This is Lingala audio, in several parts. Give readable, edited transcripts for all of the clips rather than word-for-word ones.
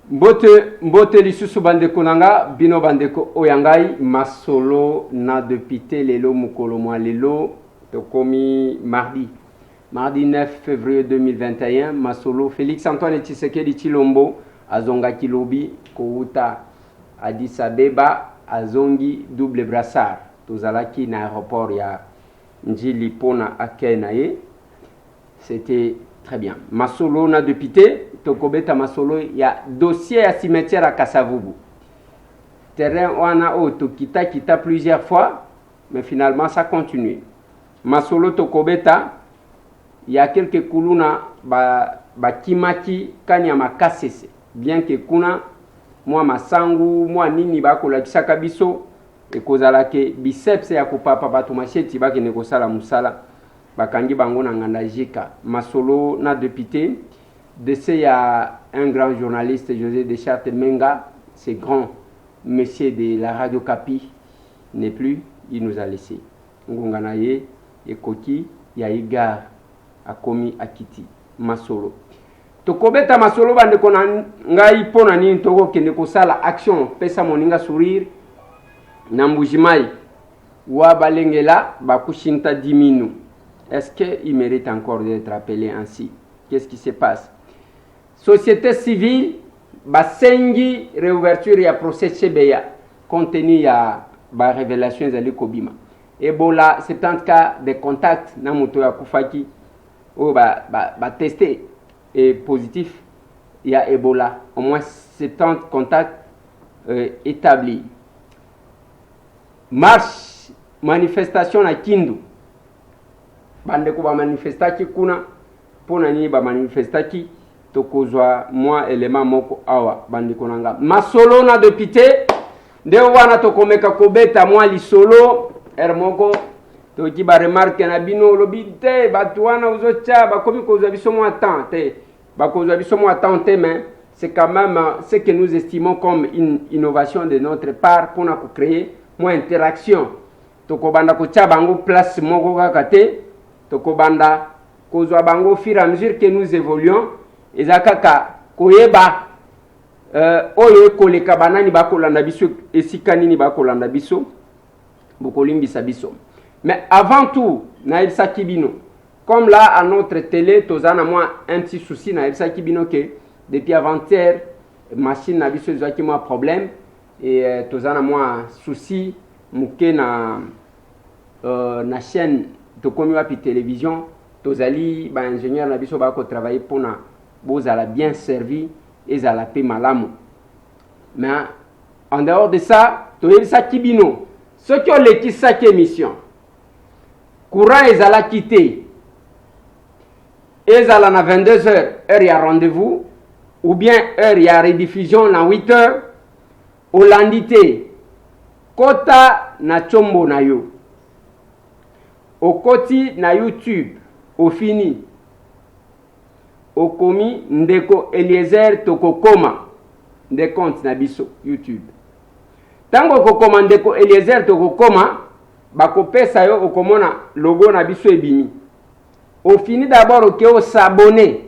Mbote lisusu bandeko nanga bino bandeko oyangai masolo na député lelo mukolo mwa lelo tokomi mardi 9 février 2021 masolo Félix Antoine Tshisekedi Tshilombo azonga kilobi kouta Addis Abeba azongi double brassard tozalaki na aéroport ya Njili pona akena ye. C'était très bien. Masolo na député tokobeta masolo ya dossier ya cimetière à Kasavubu. Terrain wana o kita plusieurs fois mais finalement ça continue. Masolo tokobeta ya quelques kuluna ba kimaki kanya makasese bien que kuna mwa masangu mwa nini bakolakisa biso ekozalake biceps ya kopapa bato macheti bakende kosala musala bakangi bango na nganda jika masolo na député décès ya un grand journaliste José Deschartes Menga, ce grand monsieur de la radio Kapi n'est plus, il nous a laissé ngonganaye ekoti ya igar akomi akiti masolo tokobeta masolo bande kona ngai pona nini toko kende kosala action pesa moninga sourire na mbujimai wa balengela bakushinta 10 minu. Est-ce qu'il mérite encore d'être appelé ainsi? Qu'est-ce qui se passe? Société civile basengi réouverture ya procès Chebeya compte tenu ya ba révélation zali kobima Ebola 70 cas de contact na moto ya kufaki o ba testé et positif il y a Ebola au moins 70 contacts établis. Marche manifestation na Kindu bande ko ba manifestaki kuna pona ni ba manifestaki tokozwa moi élément moko awa bande konanga masolo na député nde wana tokomeka kobeta moi lisolo moko toki ba remarque na bino lobite batu wana uzocha bakomi kozwa biso moi temps te bakozwa biso moi temps te mais c'est quand même ce que nous estimons comme une innovation de notre part pour na créer moins interaction tokobanda ko cha bango place moko kaka te tokobanda kozwa bango au fur et à mesure que nous évoluons ezakaka koyeba oyo koleka banani bakolanda biso esika nini bakolanda biso bokolimbisa biso. Mais avant tout na Elsa Kibino comme là à notre télé tozana moi un petit souci na Elsa Kibino que depuis avant-hier machine na biso ezaki moi problème et tozana moi souci muke na chaîne de Komiwapi télévision tozali ba ingénieur na biso ba ko travailler pour na bozala bien servi et za la paix malamu. Mais en dehors de ça toyebisa Kibino ce qui ont l'équipe chaque émission courant ezala quitté ezala na 22h heure ya rendez-vous ou bien heure ya rediffusion na 8h olandité kota na chombo na yo okoti na YouTube ofini okomi ndeko Eliezer tokokoma nde compte na biso YouTube tango kokoma ndeko Eliezer tokokoma bakopesa yo okomona logo na biso ebimi ofini d'abord okeo s'abonner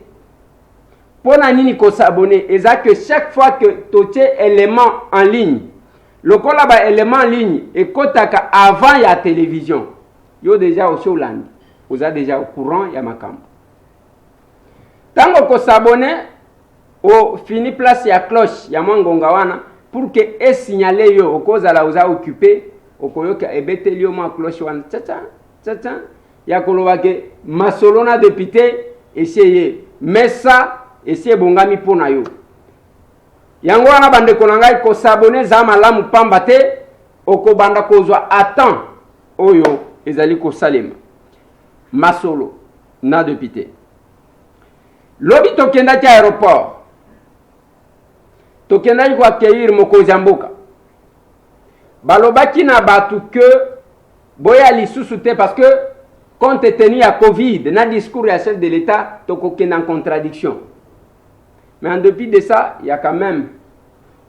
pona nini ko s'abonner eza que chaque fois que totie élément en ligne lokola ba élément en ligne ekotaka avant ya télévision yo déjà au Hollande vous êtes déjà au courant ya makambo tango ko s'abonner au fini place ya cloche ya mwangonga wana pour que e signaler yo okozala uza occupé okoyoka ebeteli yo ma cloche wana tata ya koloba ke masolo na député essayer messa essayer bongami pona yo yango wana bande konanga ko s'abonner za malamu pamba te okobanda kozwa attend oyo ezali ko salema masolo na député lobi tokenda ki aéroport tokenda ko accueillir mokozi mboka balobaki na batu que boya lisusu te parce que compte tenu à Covid na discours ya chef de l'État tokokenda en contradiction. Mais en dépit de ça, il y a quand même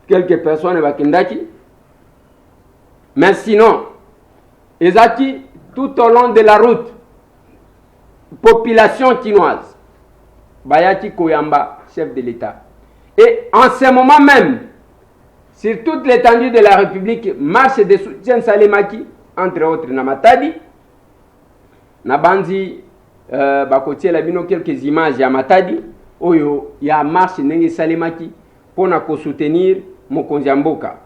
quelques personnes bakendaki. Mais sinon, ezaki tout au long de la route population chinoise bayaki koyamba chef de l'État Et en ce moment même, sur toute l'étendue de la République, marche de soutien Salemaki, entre autres na Matadi. Na bandi bakotie la bino quelques images ya Matadi, oyo ya marche nenge Salemaki pour soutenir Mokonzi Mboka.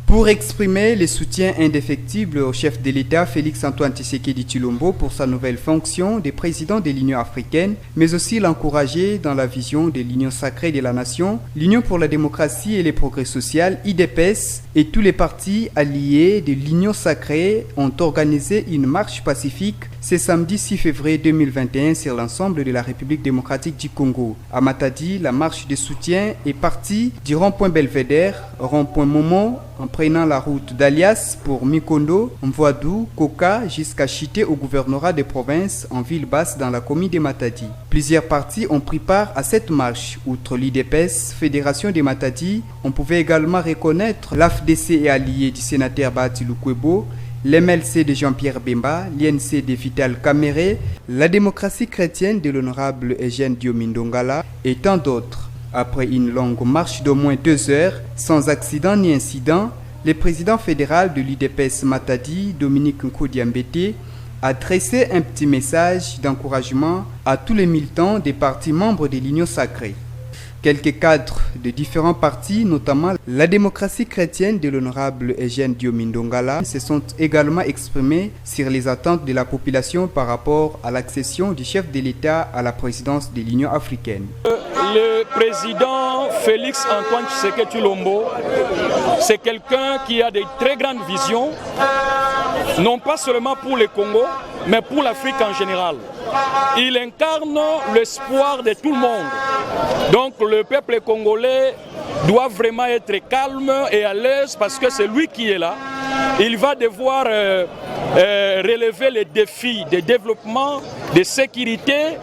Pour exprimer le soutien indéfectible au chef de l'État Félix-Antoine Tshisekedi Tshilombo pour sa nouvelle fonction de président de l'Union africaine, mais aussi l'encourager dans la vision de l'Union sacrée de la nation, l'Union pour la démocratie et les progrès social, IDPS, et tous les partis alliés de l'Union sacrée ont organisé une marche pacifique ce samedi 6 février 2021 sur l'ensemble de la République démocratique du Congo. À Matadi, la marche de soutien est partie du rond-point Belvédère, rond-point Momo, en prenant la route d'Alias pour Mikondo, Mvoadou, Koka jusqu'à Chité au gouvernorat des provinces en ville basse dans la commune de Matadi. Plusieurs partis ont pris part à cette marche. Outre l'IDPS, Fédération de Matadi, on pouvait également reconnaître l'AFDC et allié du sénateur Bahati Lukwebo, l'MLC de Jean-Pierre Bemba, l'INC de Vital Kamere, la démocratie chrétienne de l'honorable Eugène Diomindongala et tant d'autres. Après une longue marche d'au moins 2 heures, sans accident ni incident, le président fédéral de l'IDPS Matadi, Dominique Nkodiambete, a adressé un petit message d'encouragement à tous les militants des partis membres de l'Union sacrée. Quelques cadres de différents partis, notamment la démocratie chrétienne de l'honorable Eugène Diomindongala, se sont également exprimés sur les attentes de la population par rapport à l'accession du chef de l'État à la présidence de l'Union africaine. Le président Félix-Antoine Tshisekedi Tshilombo, c'est quelqu'un qui a de très grandes visions, non pas seulement pour le Congo, mais pour l'Afrique en général. Il incarne l'espoir de tout le monde. Donc le peuple congolais doit vraiment être calme et à l'aise parce que c'est lui qui est là. Il va devoir relever les défis de développement, de sécurité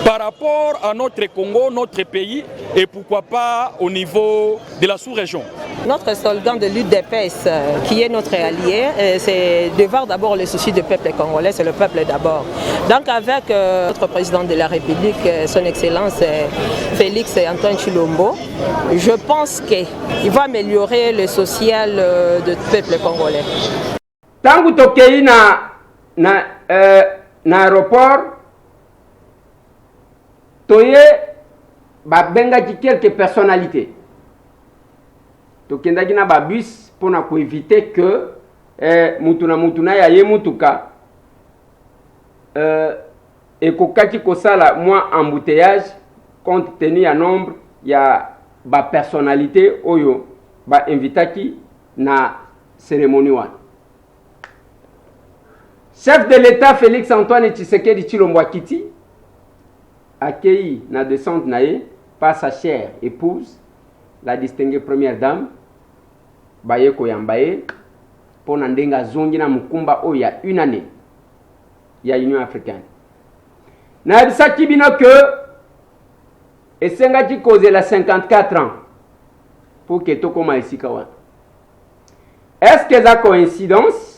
par rapport à notre Congo, notre pays et pourquoi pas au niveau de la sous-région. Notre slogan de l'UDPS, qui est notre allié, c'est de voir d'abord les soucis du peuple congolais, c'est le peuple d'abord. Donc avec notre président de la République, son Excellence Félix-Antoine Tshilombo, je pense qu'il va améliorer le social du peuple congolais. Tangu tokei na aéroport, toye babengaki quelques personnalités. Tokendaki na babus pour éviter que mutuna ya ye mutuka ekokaki kosala moins embouteillage compte tenu à nombre ya ba personnalité oyo ba invitaki na cérémonie wana. Chef de l'État Félix-Antoine Tshisekedi Tshilombo Akiti accueilli na descente naye par sa chère épouse, la distinguée première dame, Bayeko Yambaye, pour Nandenga Zongi na Mukumba o ya une année, ya Union africaine. Na bisaki bino que esengaki cause la 54 ans pour que tokoma esika wana. Est-ce que ça coïncidence?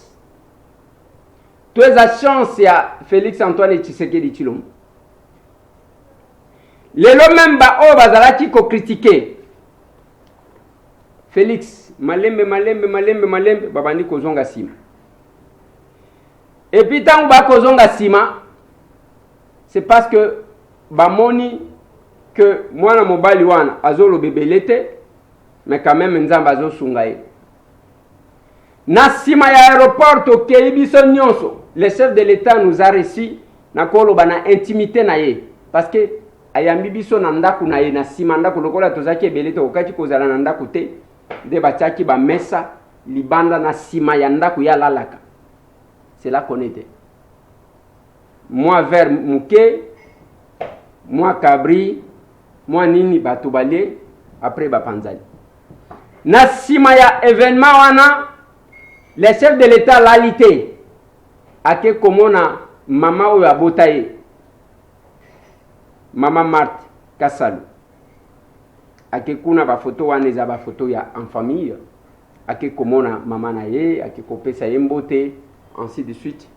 Tu as la chance ya Félix-Antoine Tshisekedi Tshilombo. Lelo même ba o bazalaki ko critiquer Félix malembe babandi kozonga sima. Et puis tant ba kozonga sima, c'est parce que bamoni que mwana mobali wana azolo bebelete mais quand même nzamba azo sungaye. Na sima ya aéroport tokei biso nyonso, le chef de l'État nous a reçu na koloba na intimité na ye parce que ayambi biso na ndaku na ye na sima ndaku lokola tozaki ebelete okati kozala na ndaku te de batiaki ba mesa libanda na sima ya ndaku ya lalaka. C'est là qu'on était. Moi vers Mouké, moi Kabri, moi Nini Batubale, après Bapanzali. Na sima ya événement wana, le chef de l'État l'alité ake komona mama oyo abotaye mama Marthe Kassalu ake kuna ba photo wana eza ba photo ya en famille ake komona mama na ye ake kopesa ye mbote ainsi de suite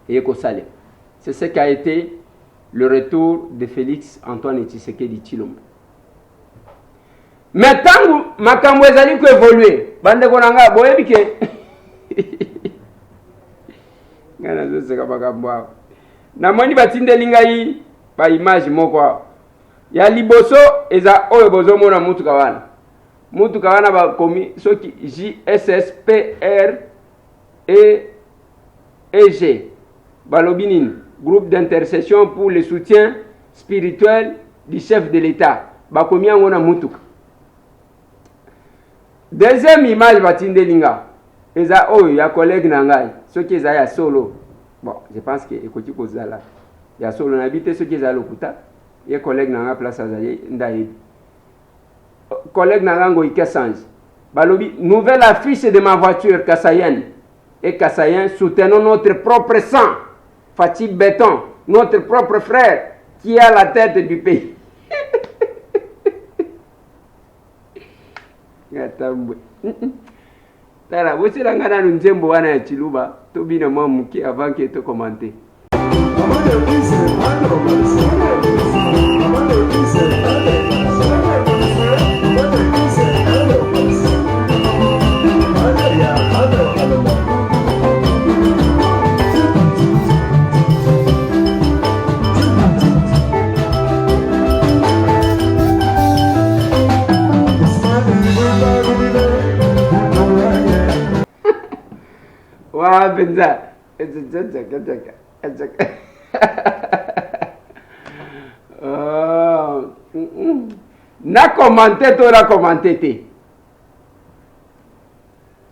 et kosale. C'est ce qui a été le retour de Félix Antoine Tshisekedi Tshilombo. mais tangu makambo ezali ko évoluer bande konanga boyebi ke ngana zo seka makambo na moni batindeli ngai ba image moko ya liboso eza oyo bozomona mutuka wana ba komi soki JSSPR et EG balobi nini groupe d'intercession pour le soutien spirituel du chef de l'État bakomi yango na mutuka. Deuxième image batindeli nga eza oyo ya collègue na ngai soki eza ya solo. Bon, je pense que ekoti kozala ya solo na bité soki eza lokuta ye collègue na nga place azali ndayebi collègue na nga ngoyi Kassange balobi nouvelle affiche de ma voiture Kassayen et Kassayen soutenons notre propre sang Fatih Béton notre propre frère qui est à la tête du pays. Gatambwe tala bosi la ngana nzembo wana ya Chiluba to bina mwa muki avant que to commenter. Wah benza, na commenté to la commenté.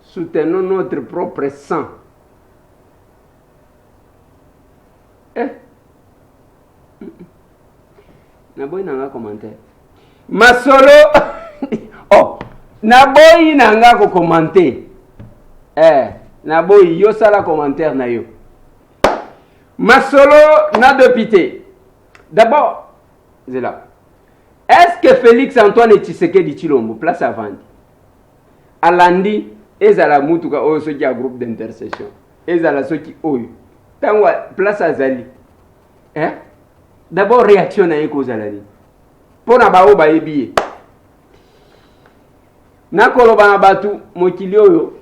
Soutenons notre propre sang. Na boy nanga commenter. Masolo oh, na boy nanga ko commenter. Na boy yo sala commentaire na yo. Masolo na député. D'abord, c'est là. Est-ce que Félix Antoine Tshisekedi Tshilombo place à vendre? Alandi ezala mutuka oyo soki a groupe d'intercession. Ezala soki oyo. Tangwa place à Zali. D'abord réaction na yeko zalali. Pona ba o ba ebiye. Na koloba na batu mokili oyo.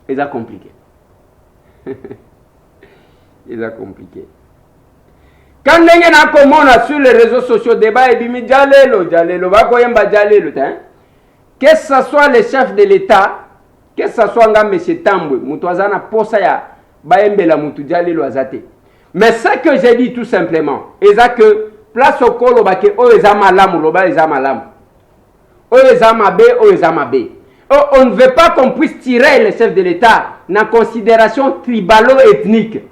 C'est compliqué. C'est compliqué. Quand on a sur les réseaux sociaux débat et bimi jalelo bakoyemba jalelo que ce soit les chefs de l'État, que ce soit nga monsieur Tambwe, mutwazana posa ya baembela mutu jalelo azate. Mais ce que j'ai dit tout simplement, c'est que place au kolo bake o ezama lamu loba ezama lamu. O ezama be o ezama be. On ne veut pas qu'on puisse tirer les chefs de l'État en considération tribalo-ethnique.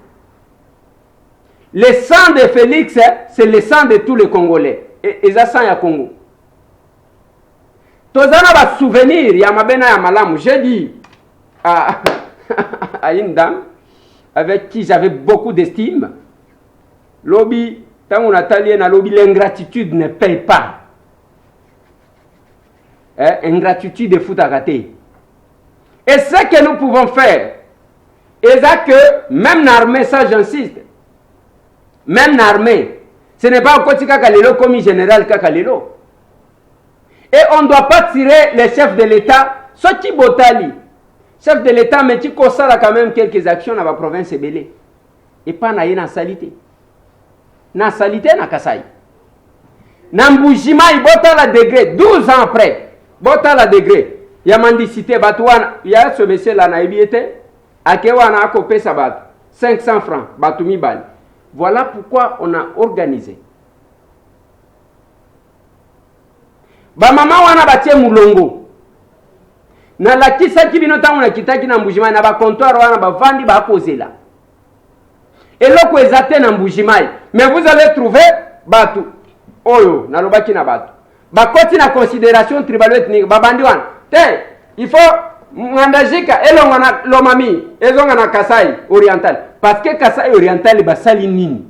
Le sang de Félix, c'est le sang de tous les Congolais. Et ça, sang ya Congo. Tozana va souvenir, ya mabena ya malamu. J'ai dit à une dame avec qui j'avais beaucoup d'estime, lobby, tant on a talé na lobby, l'ingratitude ne paye pas. Ingratitude de foot à rater. Et ce que nous pouvons faire, c'est que même l'armée, ça j'insiste, même l'armée, ce n'est pas un côté Kakalelo comme général Kakalelo. Et on ne doit pas tirer les chefs de l'État, ce qui botali. Chef de l'État, mais tu constates quand même quelques actions dans la province Ebélé. Et pas na salité. Na salité na Kasai. Nambujima, il bota la degré, 12 ans après. Bota la degré. Ya mendicité batouana, ya ce monsieur là na ebiete, akewana akopé sa bat 500 francs, batumi bal. Voilà pourquoi on a organisé. Ba mama wana batie mulongo. Na la kisa kibino tangu na kitaki na mbujima na ba comptoir wana ba vandi ba kozela. Et loko ezate na mbujima. Mais vous allez trouver batu oyo na lobaki na batu. Ba koti na considération tribalo-ethnique babandi wana. Il faut ngandajika elonga na lomami ezonga na Kasai oriental parce que Kasai oriental basali nini,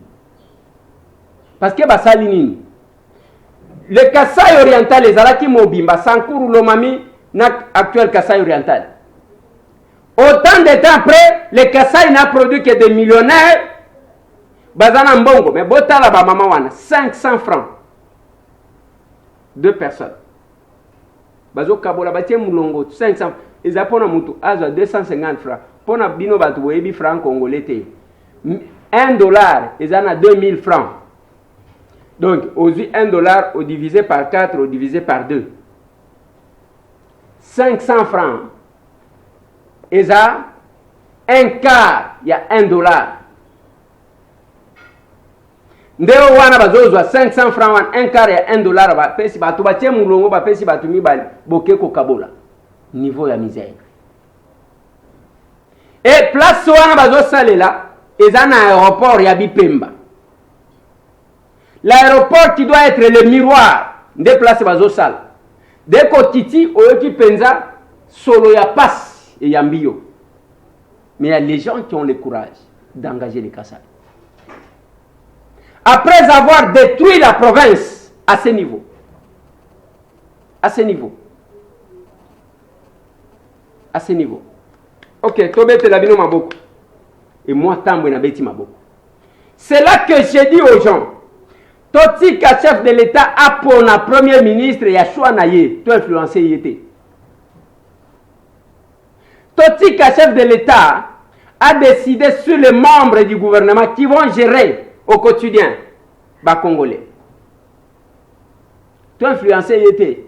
parce que basali nini le Kasai oriental ezalaki mobimba sankuru lomami na actuel Kasai oriental. Autant de temps après le Kasai n'a produit que des millionnaires bazana mbongo mais botala ba mama wana 500 francs 2 personnes. Bazo kabola batie mulongo 500. Ils apprennent mutu azo 250 francs. Pona bino batu webi francs congolais te. $1, ils en a 2000 francs. Donc, aujourd'hui, $1 au divisé par 4, au divisé par 2. 500 francs. Et ça, un quart, il y a $1. Ndeo wana bazozwa 500 francs, un quart, il y a $1. Ba pesi batu batie mulongo, ba pesi batu mibali, boke ko kabola. Niveau ya misère. Et place wana bazo salela, et ça, un aéroport, il y a Bipemba. L'aéroport qui doit être le miroir des places bazosal. Dès que Titi, Oyoki Penza, solo ya passe et Yambio. Mais il y a les gens qui ont le courage d'engager les Kassai. Après avoir détruit la province à ce niveau. À ce niveau. À ce niveau. Ok, Tobete Labino Maboko. Et moi, Tambo Nabeti Maboko. C'est là que j'ai dit aux gens. Totika chef de l'État a pour la premier ministre Yashua Naye, tout influencé y était. Totika chef de l'État a décidé sur les membres du gouvernement qui vont gérer au quotidien les Congolais. Tout influencé y était.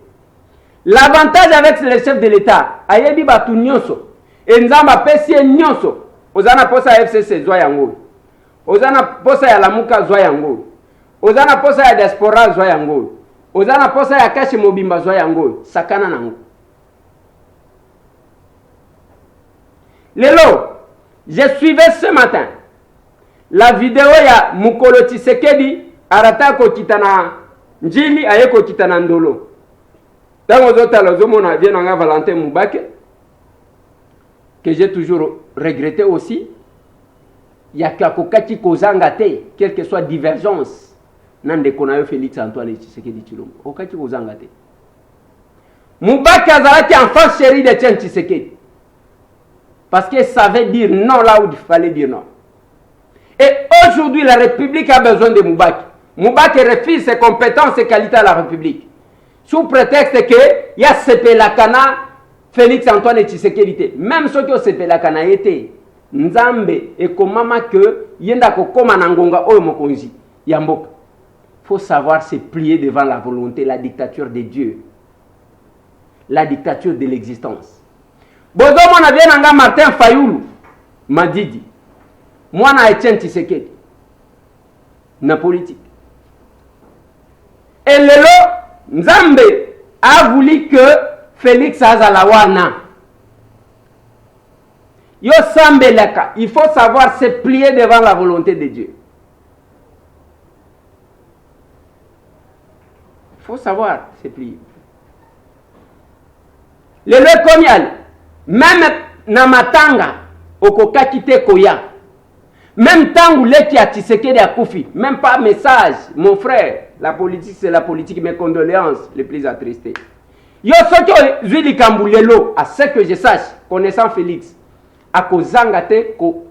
L'avantage avec le chef de l'État, ayebi batu nyonso, et nzamba pesi nyonso, ozana posa FCC zoyango, ozana posa ya lamuka zoyango. Ozana posa ya diaspora zwa yango. Ozana posa ya kashi mobimba zwa yango. Sakana nango. Lelo, je suivais ce matin la vidéo ya Mukolo Tshisekedi arata ko kitana njili aye ko kitana ndolo. Tango zota lozomona bien nga Valentin Mubake que j'ai toujours regretté aussi. Ya kakokati kozanga te, quelle que soit divergence. Nande konayo Félix Antoine Tshisekedi Tshilombo. Okati kozanga te. Mubake azalaki enfant chéri de Etienne Tshisekedi. Parce qu'il savait dire non là où il fallait dire non. Et aujourd'hui, la République a besoin de Mubake. Mubake refuse ses compétences et qualités à la République. Sous prétexte que il y a Sepelakana, Félix Antoine Tshisekedi. Même ceux qui ont Sepelakana été, Nzambe et Komama que yenda kokoma nangonga oyo mokonzi yamboka. Faut savoir se plier devant la volonté, la dictature de Dieu. La dictature de l'existence. Bozo mona bien nga Martin Fayulu Madidi. Moi na Etienne Tshisekedi. Na politique. Et lelo Nzambe a voulu que Félix Azalawana. Yo sambelaka, il faut savoir se plier devant la volonté de Dieu. Il faut savoir se plier. Le komial, même namatanga, okokakite koya, même tangu leki a Tshisekedi a Koufi, même pas message, mon frère, la politique c'est la politique, mes condoléances les plus attristées. Yo soki zuli kambulelo, à ce que je sache, connaissant Félix, à kozanga te ko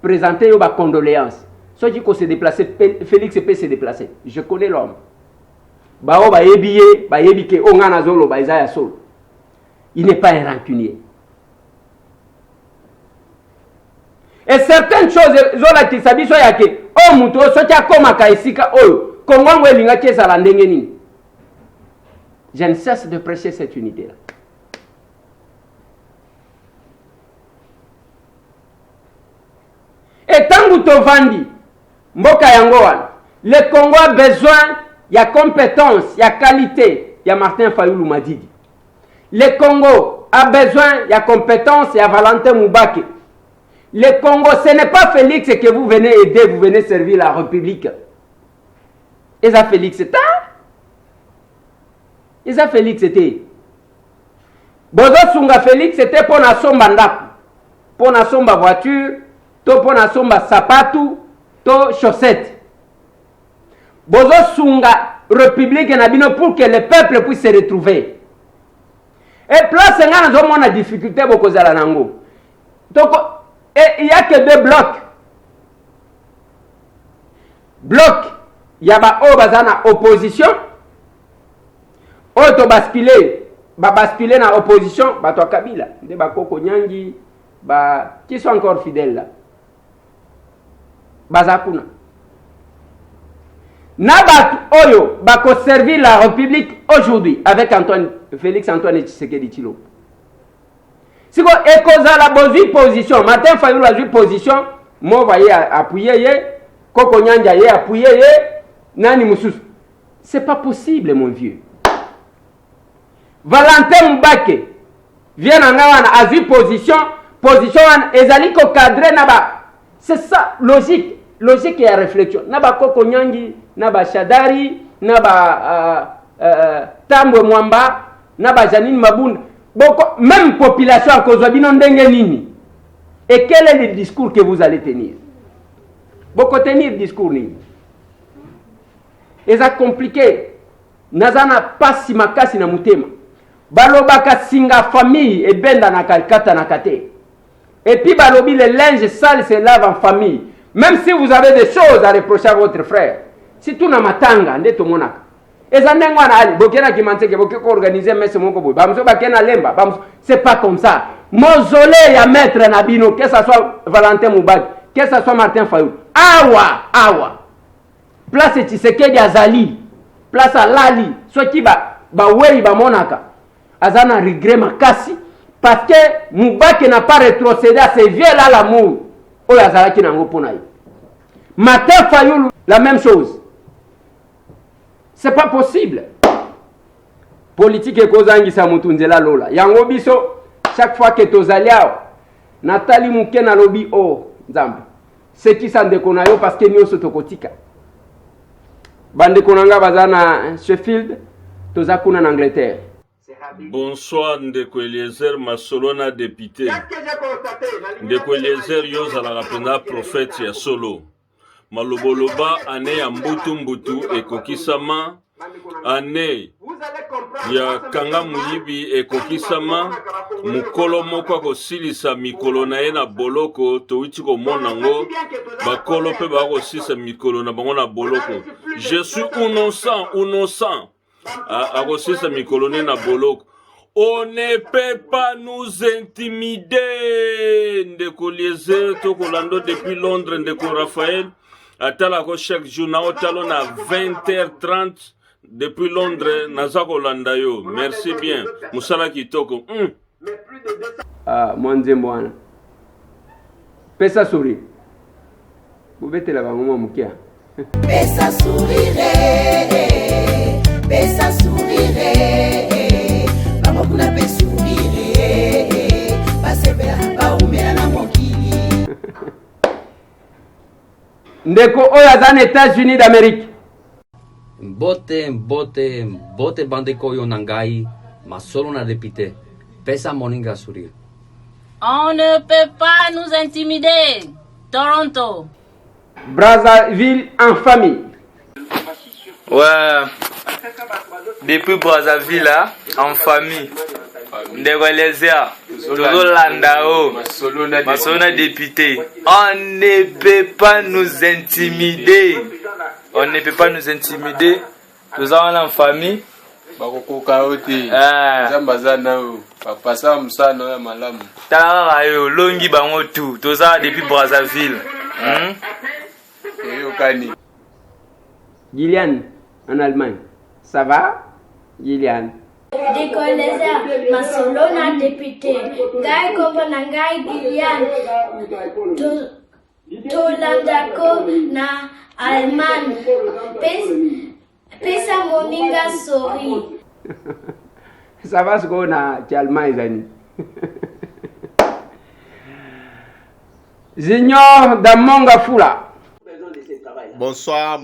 présenter yo ba condoléances. Soki ko se déplacer, Félix peut se déplacer. Je connais l'homme. Bao ba yebiye, ba yebike ongana zolo ba izaya solo. Il n'est pas un rancunier. Et certaines choses, zola ki sabiso yake, o muto soki akoma ka isika oyo, kongo elinga kesa la ndenge nini. Je ne cesse de prêcher cette unité-là. Et tant que tu vandi, mboka yango wana, le Congo a besoin, il y a compétence, il y a qualité, il y a Martin Fayulu Madidi. Le Congo a besoin, il y a compétence, il y a Valentin Mubake. Le Congo, ce n'est pas Félix que vous venez aider, vous venez servir la République. Et ça, Félix, c'est ça. Et ça, Félix, c'était. Bozo Sunga Félix, c'était pour la somba ndaku, pour la somba voiture, pour la somba sapatu, to chaussette. Bozo Sunga République Nabino pour que le peuple puisse se retrouver. Et place on a difficulté beaucoup à la nango. Donc, il n'y a que deux blocs. Bloc, il y a opposition. Oto basculer na opposition, bato ya Kabila, nde bakoko nyangi, qui sont encore fidèles là. Bazakuna. Na batu oyo bako servir la République aujourd'hui avec Félix Antoine Tshisekedi Tshilombo. Siko ekoza la bozui position, Martin Fayulu a joué position, mo va appuyer ye, Koko Nyanja ye appuyer ye, nani mususu. C'est pas possible mon vieux. Valentin Mubake vient en a vu position ezali ko cadrer naba. C'est ça logique et réflexion. Naba Koko Nyangi, naba Shadari, naba Tambwe Mwamba, naba Janine Mabunda. Même population à cause de nini. Et quel est le discours que vous allez tenir? Beaucoup tenir le discours nini. Et ça compliqué. Nazana pas si makasi na mutema. Balobaka singa famille et benda na kata na kate. Et puis balobi le linge sale se lave en famille. Même si vous avez des choses à reprocher à votre frère. Si tout na matanga ndeto monaka. Ezanengwa na ali bokena kimanteke bokeko organiser messe moko boy. Bamso bakena lemba. C'est pas comme ça. Mausolée ya maître Nabino, que ça soit Valentin Mubaki, que ça soit Martin Fayulu. Awa. Place Tshisekedi Azali. Place Alali. Soit qui ba wei ba monaka. Azana regret makasi. Parce que Mubaki n'a pas rétrocédé à ces vieux là l'amour. Oyo azalaki nango pona ye. Martin Fayulu, la même chose. C'est pas possible. Politique et kozangisa mutunzela lola. Yango biso chaque fois que tozaliao Nathalie Mukena lobi nzambe. C'est qui ça ndekona yo parce que nyoso tokotika. Bande konanga bazana Sheffield tozakuna en Angleterre. Bonsoir Ndeko Eliezer Masolona député. Ndeko Eliezer yozala rapena prophète ya solo. Maloboloba ane ya mbutu ekokisama ane ya kanga muyibi ekokisama mukolo moko akosilisa mikolo na ye na boloko touti komona ngo bakolo mpe bakosilisa mikolo na bango na boloko. Je suis innocent akosilisa mikolo ne na boloko. On ne peut pas nous intimider. Ndeko Eliezer tokolando depuis Londres Ndeko Raphaël atalako chaque jour na otalo na 20h30 depuis Londres nazako landayo. Merci bien. Musala kitoko. Mwanze mwana. Pesa sourire. Bubete la bango mukia. Pesa sourire. Pesa sourire. Bango kuna pe sourire. Basebela ba umela na mokili. Ndeko oyo aza na États-Unis d'Amérique. Mbote bandeko oyo na ngai masolo na député. Pesa moninga sourire. On ne peut pas nous intimider. Toronto. Brazzaville en famille. Ouais. Depuis Brazzaville là, en famille. Ndeko Eliezer, Tozolanda Masolona député. On ne peut pas nous intimider. On ne peut pas nous intimider. Nous avons en famille. Longi bango tout. Toza depuis Brazzaville. Gillian en Allemagne. Ça va? Gillian. Ndeko Eliezer Masolona député. Ngai kombo na ngai Gillian. Tolandako na Allemagne. Pesa moninga sori. Ça va se go na Allemagne zani. Junior Damonga Fula. Bonsoir,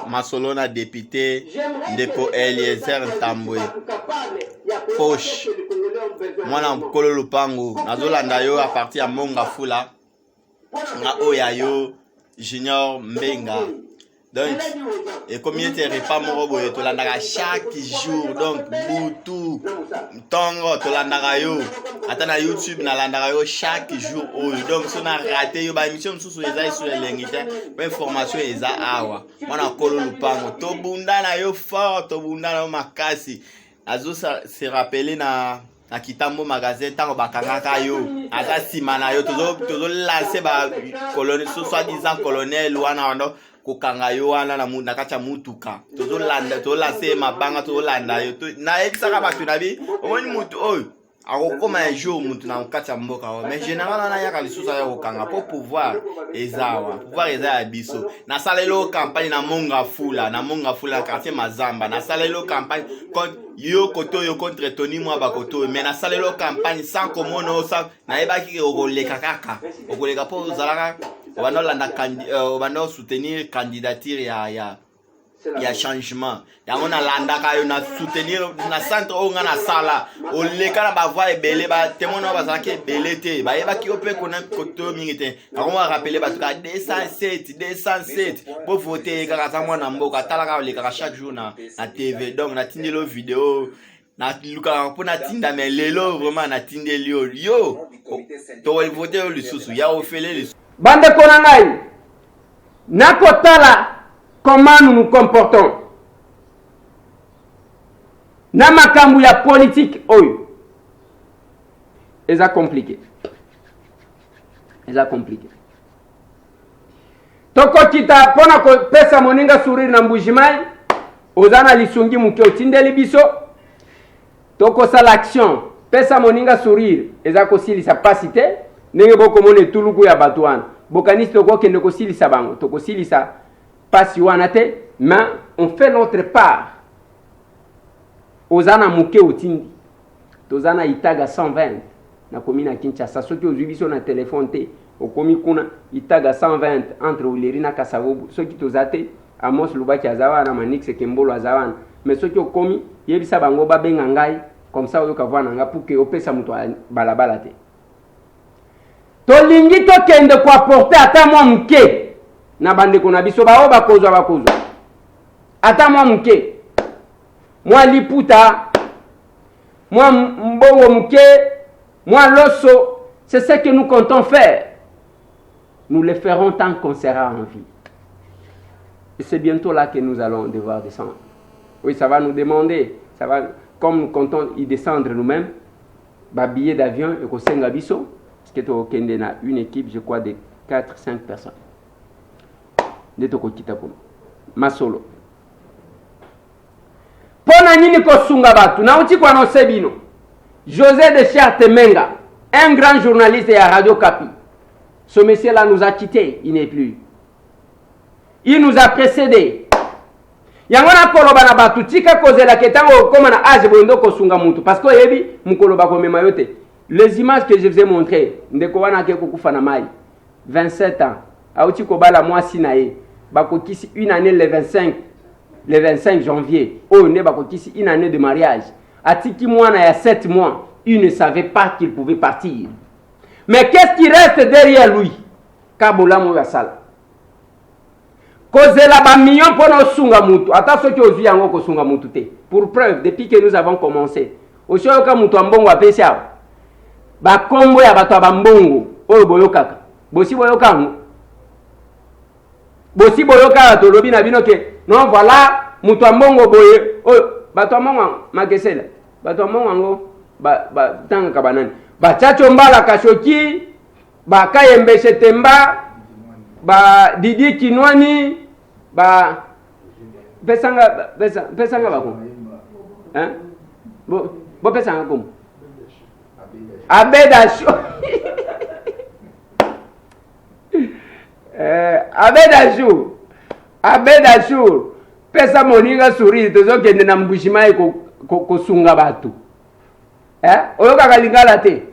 Masolona député, Ndeko Eliezer Ntambwe. Poche. Mwana mkolo lupango. Nazolanda yo a partir ya Monga Fula. Nga oya yo Junior Mbenga. Donc, et combien de repas morobo to landaka chaque jour, donc boutou tongo to landaka yo atana YouTube na landaka yo chaque jour donc si on a raté yo ba émission sous eza sur l'engita ba information eza awa mwana kolo lupango to bunda na yo fort to bunda na makasi azo se rappeler na kitambo magasin tango bakangaka yo ata simana yo tozo lancer ba colonel soi-disant colonel wana wana kokanga yo wana na kati ya mutuka tozo lancer mabanga tozo landa yo na ekisaka bato na bi omoni mutu oyo akokoma un jour mutu na kati ya mboka mais généralement na yaka lisusu ya kokanga pour pouvoir ezawa ya biso na salelo campagne na monga fula na quartier Mazamba na salelo campagne contre yo koto yo contre Tony mwa bakoto mais na salelo campagne sans komono sa na ebaki ke okoleka kaka okoleka po zalaka obanda soutenir candidature ya changement yango na landaka yo na soutenir na centre onga na sala oleka na bavoix ebele ba témoin bazalaki ebele te ba yebaki ope kona koto mingi te yango wa rappeler batuka 207 pour voter kaka za mwana mboka talaka oleka chaque jour na TV donc na tindelo vidéo na luka pour na tinda mais lelo vraiment na tindeli yo to voter le susu ya ofele le bande konangai nakotala comment nous nous comportons na makambu ya politique oyo eza compliqué tokokita pona ko pesa moninga sourire na mbujimai ozana lisungi muke otindeli biso tokosala action pesa moninga sourire eza kosilisa pasite ndenge bokomona etuluku ya bato wana bokanisi tokokende kosilisa bango tokosilisa pasi wana te mais on fait notre part ozana muke otindi tozana itaga 120 na komina Kinshasa soki ozwi biso na telefone te okomi kuna itaga 120 entre Uleri na Kasavubu soki tozate Amos Lubaki azawa na Manix Kembolo azawana mais soki okomi yebisa bango babenga ngai comme ça oyoka vwana nga pour que opesa muto balabala te tolingi tokende ko apporter ata mwa muke na bandeko na biso bao bakozwa ata mwa muke mwa liputa mwa mbongo muke mwa loso c'est ce que nous comptons faire. Nous le ferons tant qu'on sera en vie et c'est bientôt là que nous allons devoir descendre. Oui, ça va nous demander, ça va, comme nous comptons y descendre nous-mêmes, bah billet d'avion et qu'on s'enga biso parce que to kende na une équipe je crois de 4-5 personnes. Masolo pona nini kosunga batu na uti kwa nosebino José de Chartemenga, un grand journaliste à Radio Kapi. Ce monsieur là nous a quittés, il n'est plus. Il nous a précédés. Yangona koloba na batu tika kozela ketango koma na age bondo kosunga mutu parce que yebi mukoloba ko mema yote. Les images que je vous ai montrées ndeko wana ke kokufa na mai 27 ans auti ko bala mwasi na ye bakokisi une année le 25 janvier oh ne bakokisi une année de mariage atiki mwana ya 7 mois il ne savait pas qu'il pouvait partir mais qu'est-ce qui reste derrière lui kabola mo ya sala kozela ba million pono sunga mutu ata soki ozwi yango ko sunga mutu te pour preuve depuis que nous avons commencé oshoka mutu ambongo apesa ba kombo ya bato ba mbongo oyo boyokaka bosi boyokango bosi boyoka tolobi na bino ke non voilà mutu ambongo boye oyo bato ambongo makesela bato ambongo ngo ba tanga kabanani ba chacho mbala kashoki ba kayembe setemba ba Didi Kinwani ba pesanga bako hein bo pesanga comme Abedasho Abedasho pesa moninga sourire tozokende na mbushimai ko sunga batu oyo kaka lingala te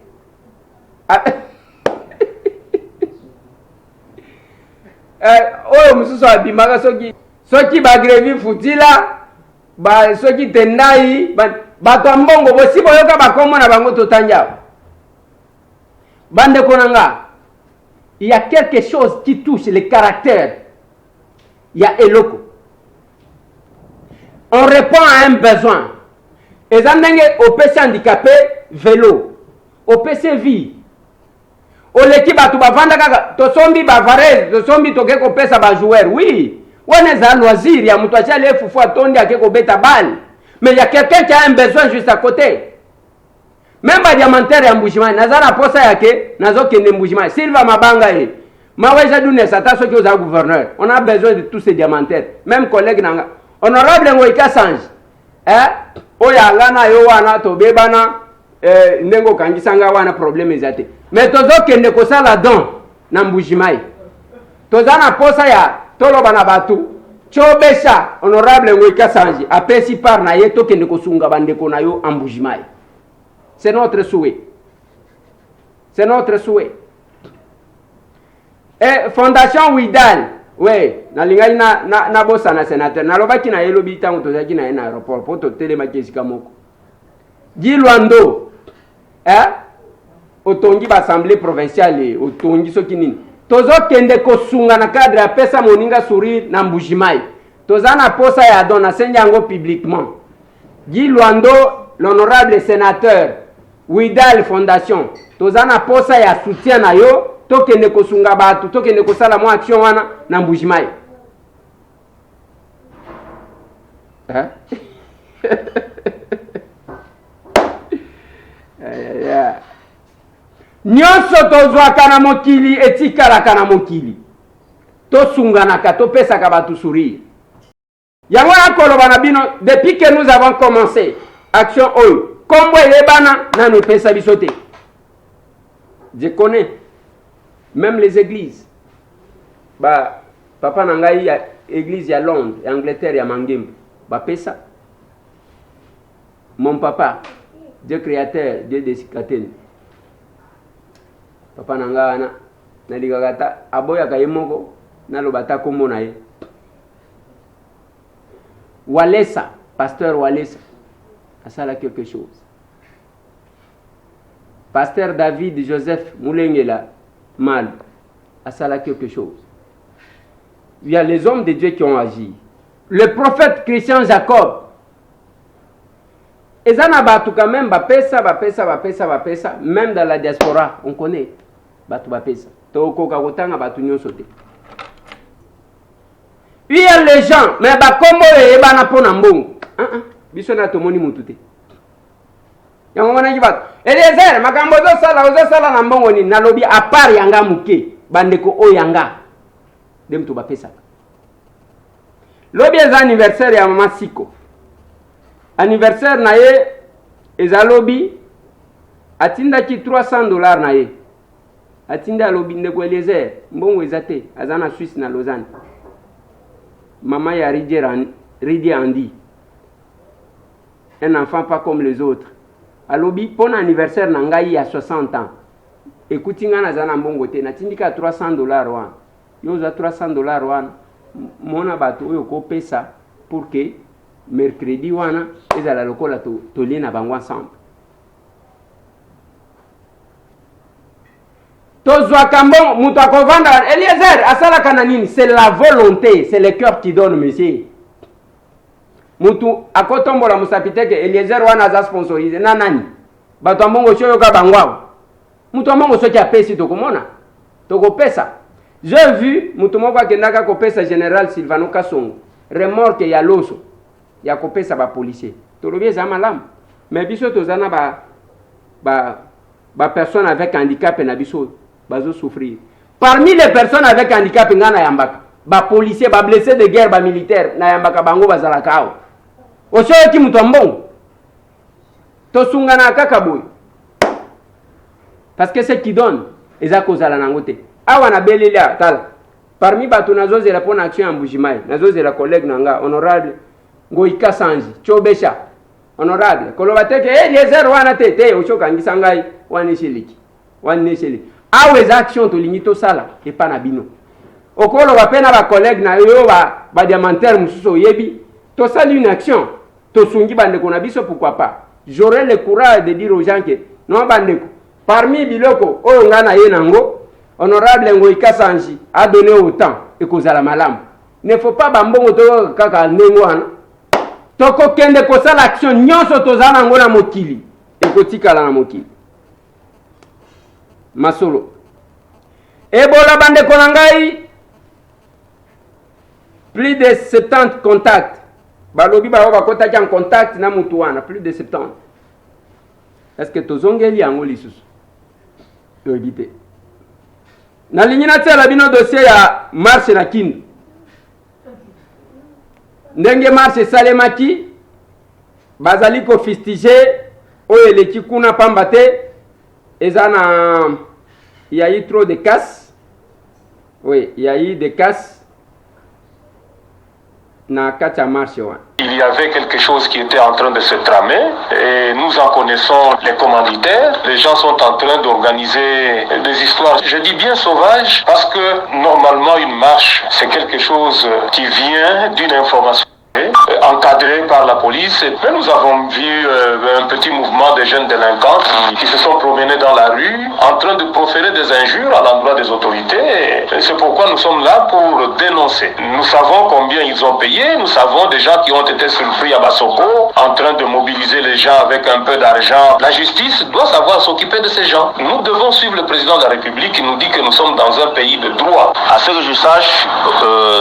oyo mususu abimaka soki bagrevi futila ba soki tendai bato mbongo bosi boyoka bakomo na bango totanja bande konanga. Il y a quelque chose qui touche le caractère. Il y a Eloko. On répond à un besoin. Et ça au PC handicapé, vélo. Au PC vie. Au l'équipe à tout bavanda kaka. To sombi bavarez, to sombi toke ko pesa ba joueur. Oui. On est à loisir, ya mutwacha le fufu atondi ake ko beta bal. Mais il y a quelqu'un qui a un besoin juste à côté. Même pas diamantaire et embouchement. Nazana posa yake, nazo kende embouchement. Silva mabanga e. Maweja dune sataso ki oza gouverneur. On a besoin de tous ces diamantaires. Même collègue nanga. Honorable Ngoïka Sange. Oya ngana yo wana to bebana ndengo kangisanga wana problème ezate. Mais tozo kende kosala don na embouchement. Tozana posa ya tolo bana batu. Chobesha honorable Ngoïka Sange. Apesi par na ye to kende kosunga bandeko na yo embouchement. C'est notre souhait. C'est notre souhait. Et Fondation Widal, oui, na bossa na sénateur, na lobaki na yelobi tango tozaki na na aéroport pour to télémaki sikamoko. Di Luando, otongi ba assemblée provinciale, otongi soki nini. Tozo kende kosunga na cadre ya pesa moninga sourire na mbujimai. Tozana posa ya dona senyango publiquement. Di Luando, l'honorable sénateur Widal Fondation, tozana posa ya soutien na yo, tokende kosunga batu, tokende kosala mo action wana na mbujimai. Nyonso tozwaka na mokili etikalaka na mokili. Tosunganaka, topesaka batu sourire. Yango na koloba na bino, depuis que nous avons commencé action oyo, Kombo elebana na nous pesa bisote. Je connais même les églises. Ba papa nangai ya église ya Londres, ya Angleterre ya Mangem. Ba pesa. Mon papa, Dieu créateur, Dieu des Katene. Papa nanga na ligagata aboya kayemoko na lobata kombo na ye. Walesa, pasteur Walesa. Ça a quelque chose. Pasteur David Joseph Moulengela Mal, ça a quelque chose. Il y a les hommes de Dieu qui ont agi. Le prophète Christian Jacob. Et ça n'a pas tout quand même, bapesa, même dans la diaspora, on connaît. Batu bapesa. Toko kakotanga batu nyonsote. Il y a les gens, mais bakombo et bana pona mbongo. Bisona tomoni mutute. Yango wana kibato. Eliezer makambo zo sala na mbongo ni nalobi apart yanga muke bandeko o yanga. Dem to bapesa. Lobi eza anniversaire ya mama Siko. Anniversaire na ye eza lobi atinda ki $300 na ye. Atinda lobi ndeko Eliezer mbongo ezate azana Suisse na Lausanne. Mama ya Ridi Andi. Un enfant pas comme les autres. Alobi, pour l'anniversaire nangai à 60 ans. Écoutez, nga nazana mbongo te, natindika $300 wan. Yoza $300 wan. Mona bato oyo ko pesa pour que mercredi wana ezala lokola to lina bango ensemble. Tozwa kambo muto akovanda Eliezer asala kananini, c'est la volonté, c'est le cœur qui donne monsieur. Mutu akotombola musapiteke Eliezer wana za sponsorisé na nani bato ambongo choyo ka bangwao mutu ambongo soki apesi tokomona toko pesa. J'ai vu mutu moko akendaka ko pesa général Silvano Kasongo remorque ya loso ya ko pesa ba policier tolobi za malamu mais biso tozana ba personnes avec handicap na biso bazo souffrir. Parmi les personnes avec handicap ngana yambaka ba policier ba blessé de guerre ba militaire na yambaka bango bazala kao. Oshoyo ki mutu ambongo tosungana kaka boy parce que ce qui donne eza kozala nango te awa na belela tala parmi bato nazozela pona action ya mbujimai nazozela collègue nanga honorable Ngoïka Sanji Chobesha honorable koloba teke Eliezer wana te oshoka ngisa ngai wanesheliki awa eza action to lingito sala epa na bino okolo bapena ba collègue na yo ba diamantaire mususu yebi to sali une action to sungi bandeko na biso pourquoi pas. J'aurai le courage de dire aux gens que non bandeko parmi biloko oyo ngana ye nango honorable Ngoïka Sanji a donné autant et kozala malamu. Ne faut pas bambongo to kaka ndengo wana. Toko kende kosala action nyonso tozana ngo na mokili e kotikala na mokili. Masolo. Ebola bandeko na ngai plus de 70 contacts balobi ba bakotaki en contact na mutu wana plus de 70. Est-ce que tozongeli yango lisusu toyebi te. Nalingi natia bino dossier ya marche na Kindu. Ndenge marche salemaki bazali ko fistiger oyo eleki kuna pamba te eza na il y a eu trop de casse. Oui, il y a eu des casses na kati ya marche wana. Il y avait quelque chose qui était en train de se tramer et nous en connaissons les commanditaires. Les gens sont en train d'organiser des histoires, je dis bien sauvages, parce que normalement une marche, c'est quelque chose qui vient d'une information encadré par la police. Mais nous avons vu un petit mouvement de jeunes délinquants qui se sont promenés dans la rue en train de proférer des injures à l'endroit des autorités. C'est pourquoi nous sommes là pour dénoncer. Nous savons combien ils ont payé. Nous savons des gens qui ont été surpris à Bassoko en train de mobiliser les gens avec un peu d'argent. La justice doit savoir s'occuper de ces gens. Nous devons suivre le président de la République qui nous dit que nous sommes dans un pays de droit. À ce que je sache,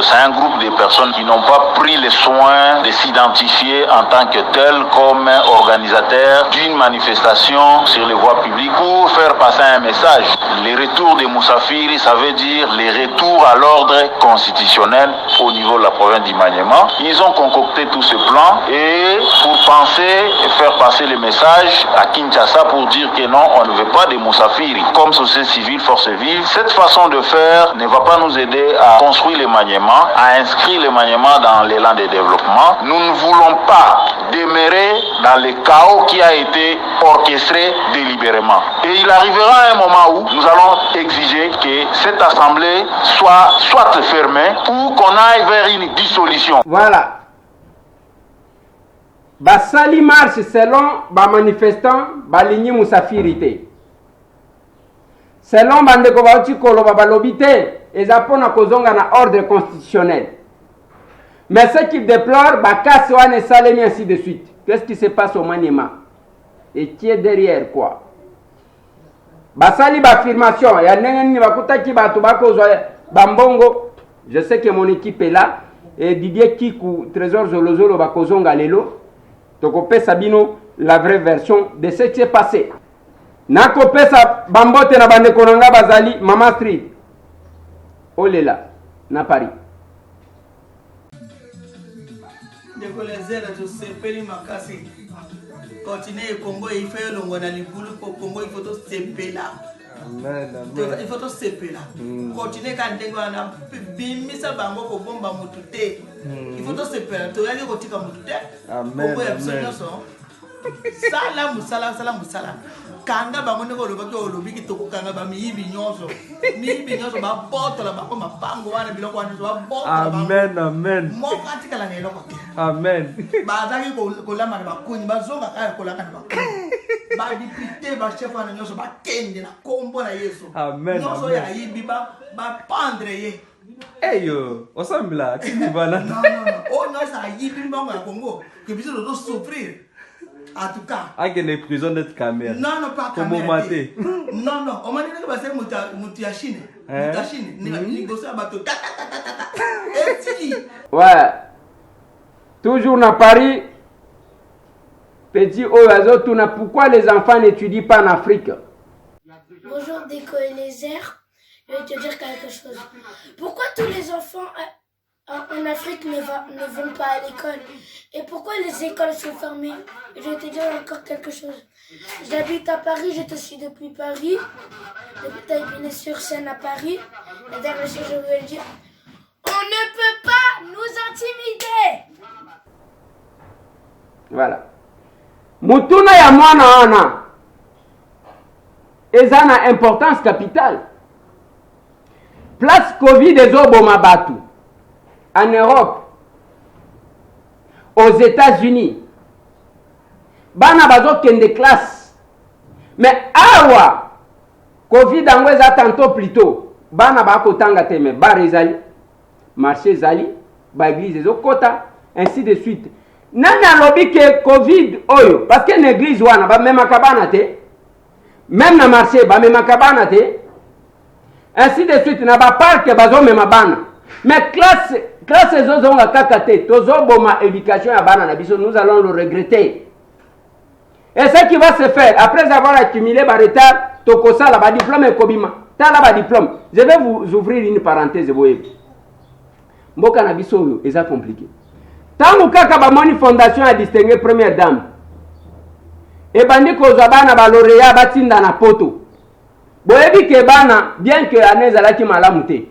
c'est un groupe de personnes qui n'ont pas pris les soins de s'identifier en tant que tel comme organisateur d'une manifestation sur les voies publiques pour faire passer un message. Les retours de Moussafiri, ça veut dire les retours à l'ordre constitutionnel au niveau de la province du Maniema. Ils ont concocté tout ce plan et pour penser et faire passer le message à Kinshasa pour dire que non, on ne veut pas de Moussafiri. Comme société civile, force vive, cette façon de faire ne va pas nous aider à construire le Maniema, à inscrire le Maniema dans l'élan de développement. Nous ne voulons pas demeurer dans le chaos qui a été orchestré délibérément. Et il arrivera un moment où nous allons exiger que cette assemblée soit fermée ou qu'on aille vers une dissolution. Voilà. Basali marche selon ba manifestant baligni Moussafiri. Selon bandeko bauti koloba balobi te ezapona kozonga na ordre constitutionnel. Mais ce qu'ils déplorent, Bakas Wane Salemi ainsi de suite. Qu'est-ce qui se passe au Maniema? Et qui est derrière quoi? Basali Bafirmation, il y a Nengen Bakutaki Batubako Bambongo. Je sais que mon équipe est là. Et Didier Kikou, Trésor Zolozolo Bakozonga Lelo. Tokope Sabino, la vraie version de ce qui s'est passé. Nakope Sa Bambote na Bandekonanga Bazali, Mama Street. Olela, na Paris. Les sepeli makasi continuer Congo il fait longo na libulu Congo il faut to sepela il faut to sepela continuer quand ndengo na bimisa bango ko bomba mutute il faut to sepela to yali ko tika mutute Congo ya biso sala musala kanga bango ne ko lo bakyo lo biki to kanga ba mi nyonso ba botola ba ko mapango wana biloko wana ba botola amen mo katika la ngelo ko amen bazaki ko lama ba kuni bazonga kaya ko laka ba ba député ba chef wana nyonso ba kende na kombo na Yesu amen nyonso ya yibi ba pendre ye eyo osambla kitibana non oh non ça yibi bango ya Congo que biso do souffrir. En tout cas, avec les prisons d'être caméra. Non, pas caméra. Non, on m'a dit que c'est Moutiachine. Moutiachine, négocier à bateau. Ouais. Toujours dans Paris, petit oiseau, pourquoi les enfants n'étudient pas en Afrique? Bonjour Déco et les airs, je vais te dire quelque chose. Pourquoi tous les enfants en Afrique ne vont pas à l'école? Et pourquoi les écoles sont fermées? Je vais te dire encore quelque chose. J'habite à Paris, je te suis depuis Paris. Depuis Taïpiné-sur-Seine à Paris. La dernière chose que je voulais dire, on ne peut pas nous intimider. Voilà. Mutuna ya mwana ana. Eza na importance capitale. Place Covid ezoboma batu. En Europe, aux États-Unis, bana bazo kende classe. Mais awa, Covid angweza tantôt plus tôt, bana bako tanga teme, bar ezali, marché ezali, ba église ezokota, ainsi de suite. Nani alobi ke Covid oyo, parce que l'église wana ba mema kabana te, même na marché ba mema kabana te, ainsi de suite na ba parc bazo mema bana. Mais classe classe ezozonga kaka te tozoboma éducation ya bana na biso, nous allons le regretter. Et ce qui va se faire après avoir accumulé ba retard tokosala ba diplôme ekobima tala ba diplôme. Je vais vous ouvrir une parenthèse boye. Mboka na biso oyo eza compliqué. Tangu kaka ba moni fondation a distinguer première dame. Et bandi kozwa bana ba lauréat batinda na poto. Boyebi ke bana bien que aneza la ki malamu te.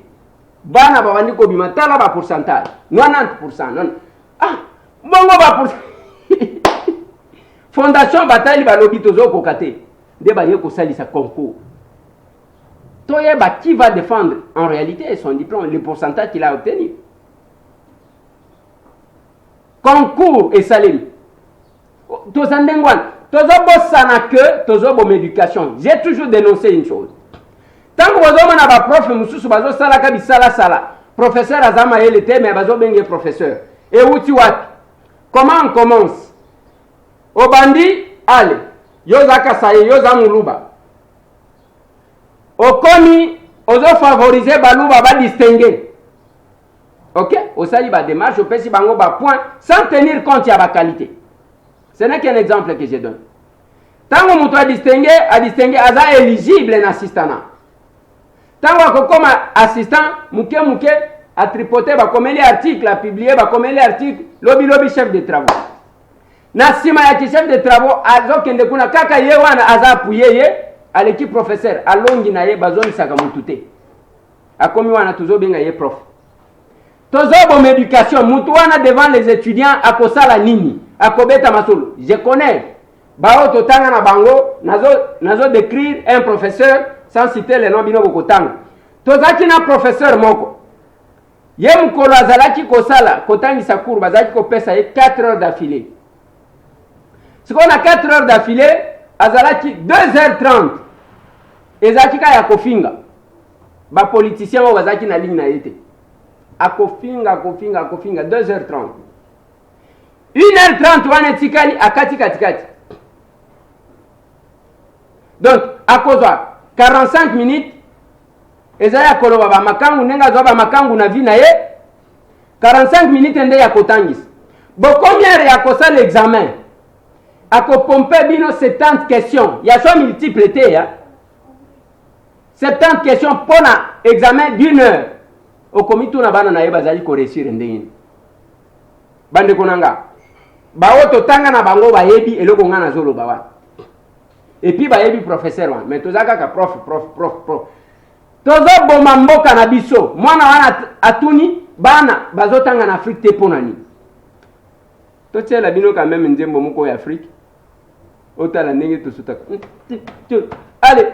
Bana ba bandi ko bima tala ba pourcentage 90%. Non. Ah, bongo ba pourcentage. Fondation Batali balobi tozo kokate. De ba ye ko salisa concours. Toyeba qui va défendre en réalité son diplôme, le pourcentage qu'il a obtenu. Concours et salim. Tozandengwan, tozobosana que tozobom éducation. J'ai toujours dénoncé une chose. Tant que vous avez un prof, mususu bazo sala ka bisala sala. Professeur azama ele te mais bazo benge professeur. Et uti wat. Comment on commence? Obandi ale. Yoza kasaye, yoza muluba. Okomi ozo favoriser baluba ba distinguer. OK? Osali ba démarche, au pesi bango ba point sans tenir compte ya ba qualité. Ce n'est qu'un exemple que je donne. Tango muto a distinguer aza éligible na assistant. Tango akokoma assistant muke a tripoter ba komeli article a publier ba komeli article lobi chef de travaux. Na sima ya chef de travaux azokende kuna kaka ye wana aza apuyeye à l'équipe professeur alongi na ye bazoni saka mutute. Akomi wana tozobenga ye prof. Tozobom éducation mutu wana devant les étudiants akosala nini? Akobeta masolo. Je connais. Bao totanga na bango nazo décrire un professeur sans citer le nom bino bokotanga. Tozaki na professeur moko. Ye mukolo azalaki kosala kotangisa cours bazaki kopesa ye 4 heures d'affilée. Ce qu'on a 4 heures d'affilée, azalaki 2h30. Ezaki ka ya kofinga. Ba politicien mo bazaki na ligne na yete. Akofinga 2h30. 1h30 wana tikali akati katikati. Donc akozwa 45 minutes ezaya koloba ba makangu nenga zo ba makangu na vi na ye 45 minutes ende ya kotangisa. Bo combien ya kosa l'examen? Ako pompe bino 70 questions. Ya so multiple te ya. 70 questions pour un examen d'1 heure. Au comité na bana na ye bazali ko réussir ndenge. Bande konanga. Bao to tanga na bango ba yebi eloko ngana zolo bawa. Et puis ba yebi professeur wan. Mais tozaka ka prof. Tozo boma mboka na biso. Mwana wana atuni bana bazotanga na Afrique te ponani. Totiela bino quand même nzembo moko ya Afrique. Otala ndenge tosuta. Allez.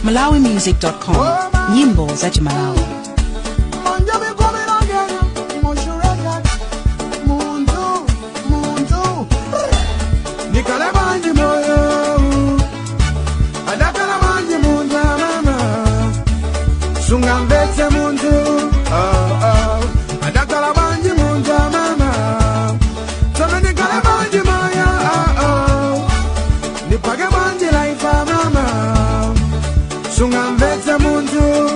MalawiMusic.com. Nyimbo za Malawi. Sungambete mundu, adakala banji mundu mama. Tana nikala banji maya, nipage banji life mama. Sungambete mundu,